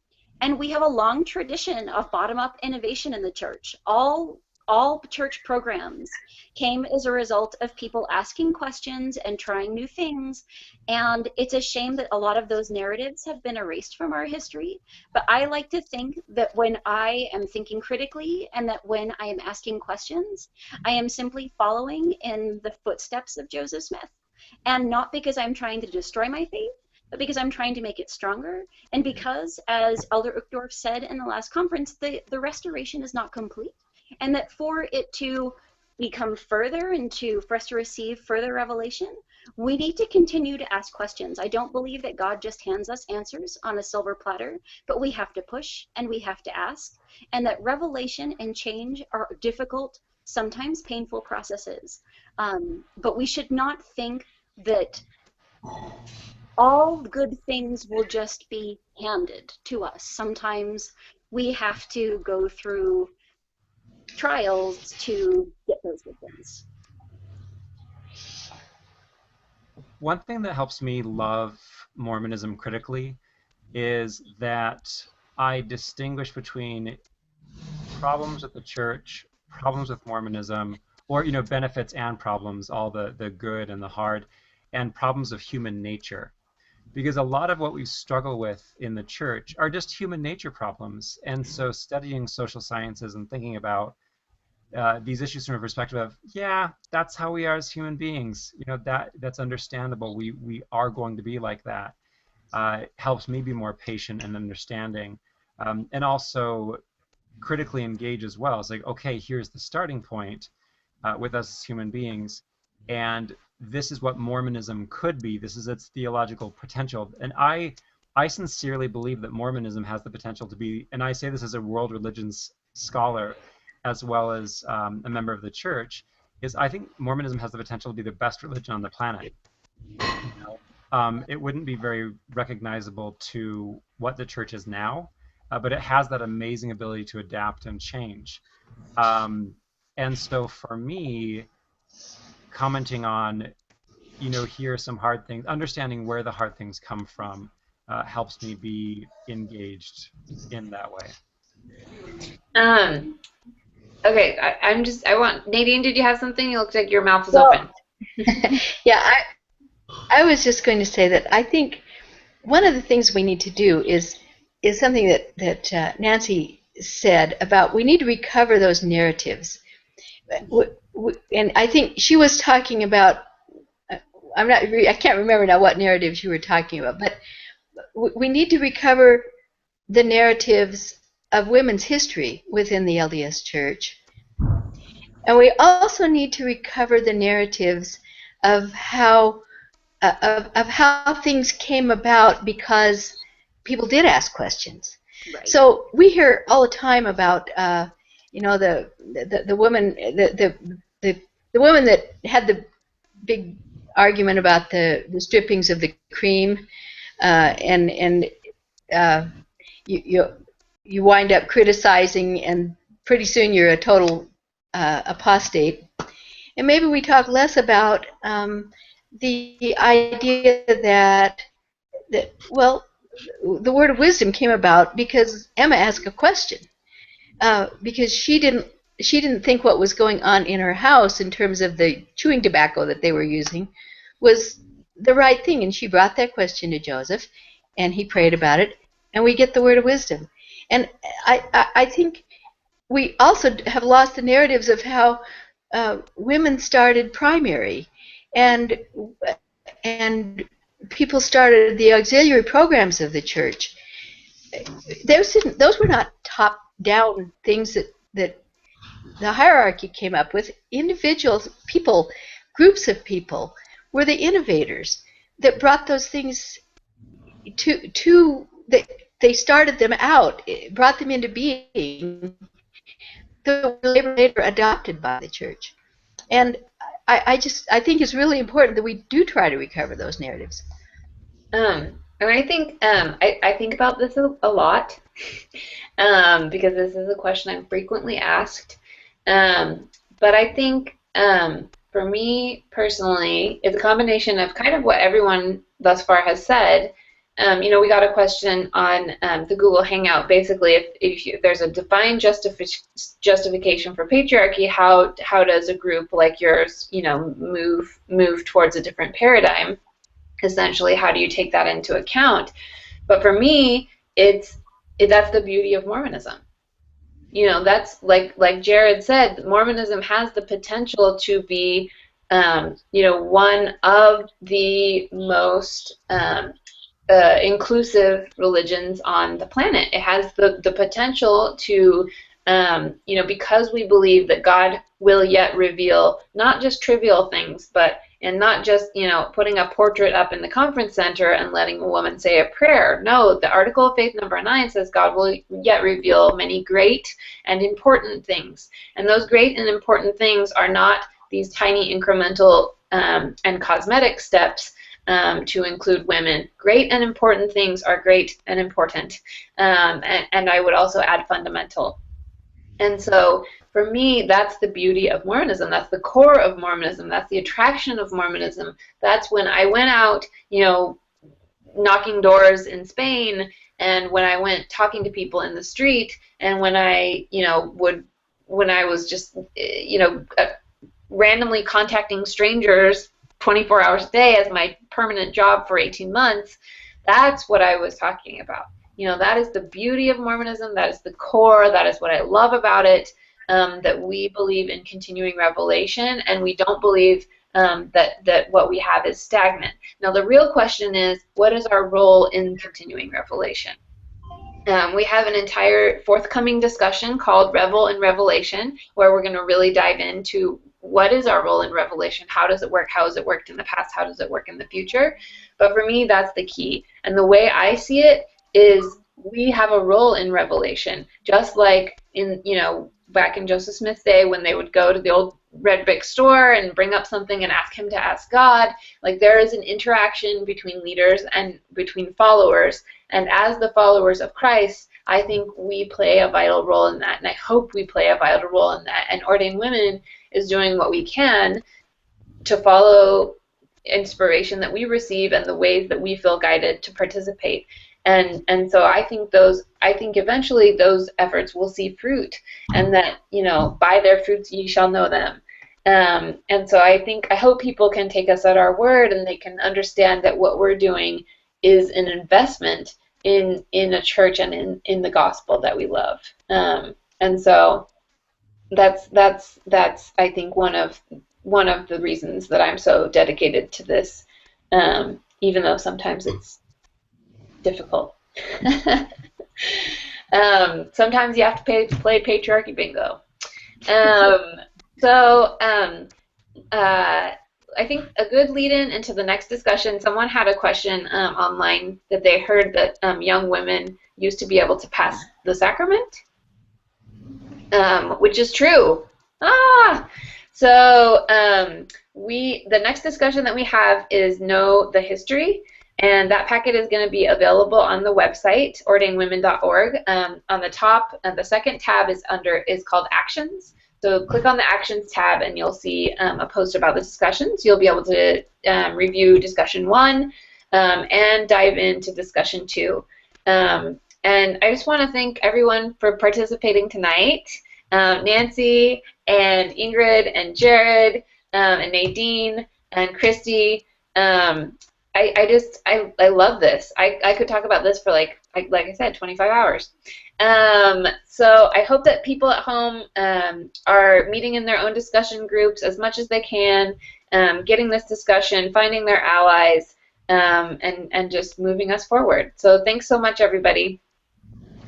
and we have a long tradition of bottom-up innovation in the church. All all church programs came as a result of people asking questions and trying new things. And it's a shame that a lot of those narratives have been erased from our history. But I like to think that when I am thinking critically and that when I am asking questions, I am simply following in the footsteps of Joseph Smith. And not because I'm trying to destroy my faith, but because I'm trying to make it stronger. And because, as Elder Uchtdorf said in the last conference, the restoration is not complete. And that for it to become further and for us to receive further revelation, we need to continue to ask questions. I don't believe that God just hands us answers on a silver platter, but we have to push and we have to ask. And that revelation and change are difficult, sometimes painful processes. But we should not think that all good things will just be handed to us. Sometimes we have to go through trials to get those good things. One thing that helps me love Mormonism critically is that I distinguish between problems with the church, problems with Mormonism, or benefits and problems, all the good and the hard, and problems of human nature. Because a lot of what we struggle with in the church are just human nature problems. And so studying social sciences and thinking about these issues from a perspective of, yeah, that's how we are as human beings. That's understandable. We are going to be like that. Helps me be more patient and understanding, and also critically engage as well. It's like, okay, here's the starting point with us as human beings, and this is what Mormonism could be. This is its theological potential, and I sincerely believe that Mormonism has the potential to be, and I say this as a world religions scholar, as well as a member of the church, is I think Mormonism has the potential to be the best religion on the planet. It wouldn't be very recognizable to what the church is now, but it has that amazing ability to adapt and change. And so for me, commenting on, here are some hard things, understanding where the hard things come from, helps me be engaged in that way. Okay, I want, Nadine, did you have something? It looks like your mouth is open. Yeah, I was just going to say that I think one of the things we need to do is something that Nancy said about we need to recover those narratives. And I think she was talking about, I can't remember now what narratives you were talking about, but we need to recover the narratives of women's history within the LDS Church. And we also need to recover the narratives of how things came about because people did ask questions. Right. So we hear all the time about the woman the woman that had the big argument about the strippings of the cream, and you wind up criticizing, and pretty soon you're a total apostate. And maybe we talk less about the idea that well, the word of wisdom came about because Emma asked a question, because she didn't think what was going on in her house in terms of the chewing tobacco that they were using was the right thing, and she brought that question to Joseph, and he prayed about it, and we get the word of wisdom. And I think we also have lost the narratives of how women started primary, and people started the auxiliary programs of the church. Those were not top-down things that the hierarchy came up with. Individuals, people, groups of people were the innovators that brought those things they started them out, brought them into being, that were later adopted by the church. And I think it's really important that we do try to recover those narratives. And I think I think about this a lot because this is a question I'm frequently asked. But I think for me personally, it's a combination of kind of what everyone thus far has said, we got a question on the Google Hangout. Basically, if there's a defined justification for patriarchy, how does a group like yours, move towards a different paradigm? Essentially, how do you take that into account? But for me, that's the beauty of Mormonism. That's like Jared said, Mormonism has the potential to be, one of the most inclusive religions on the planet. It has the potential to, because we believe that God will yet reveal not just trivial things, and not just, putting a portrait up in the conference center and letting a woman say a prayer. No, the Article of Faith number 9 says God will yet reveal many great and important things. And those great and important things are not these tiny incremental and cosmetic steps to include women. Great and important things are great and important. And I would also add fundamental. And so for me, that's the beauty of Mormonism. That's the core of Mormonism. That's the attraction of Mormonism. That's when I went out, knocking doors in Spain, and when I went talking to people in the street, and when I, when I was just, randomly contacting strangers 24 hours a day as my permanent job for 18 months, that's what I was talking about. That is the beauty of Mormonism. That is the core. That is what I love about it, that we believe in continuing revelation, and we don't believe that what we have is stagnant. Now, the real question is, what is our role in continuing revelation? We have an entire forthcoming discussion called Revel in Revelation, where we're going to really dive into what is our role in Revelation, how does it work, how has it worked in the past, how does it work in the future. But for me, that's the key. And the way I see it is we have a role in Revelation, just like in, back in Joseph Smith's day when they would go to the old red brick store and bring up something and ask him to ask God. Like, there is an interaction between leaders and between followers. And as the followers of Christ, I think we play a vital role in that, and I hope we play a vital role in that. And Ordained Women is doing what we can to follow inspiration that we receive and the ways that we feel guided to participate. And so I think eventually those efforts will see fruit, and that, by their fruits ye shall know them. And so I hope people can take us at our word, and they can understand that what we're doing is an investment in a church and in the gospel that we love. And so that's I think one of the reasons that I'm so dedicated to this, even though sometimes it's difficult. Sometimes you have to play patriarchy bingo. I think a good lead-in into the next discussion, someone had a question online that they heard that young women used to be able to pass the sacrament, which is true. So the next discussion that we have is Know the History, and that packet is going to be available on the website, ordainedwomen.org. On the top, the second tab is called Actions. So click on the Actions tab, and you'll see a post about the discussions. You'll be able to review discussion 1 and dive into discussion 2. And I just want to thank everyone for participating tonight. Nancy and Ingrid and Jared and Nadine and Christy. I love this. I could talk about this for like I said, 25 hours. So I hope that people at home are meeting in their own discussion groups as much as they can, getting this discussion, finding their allies, and just moving us forward. So thanks so much, everybody.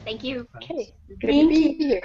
Thank you. Okay, good to be here.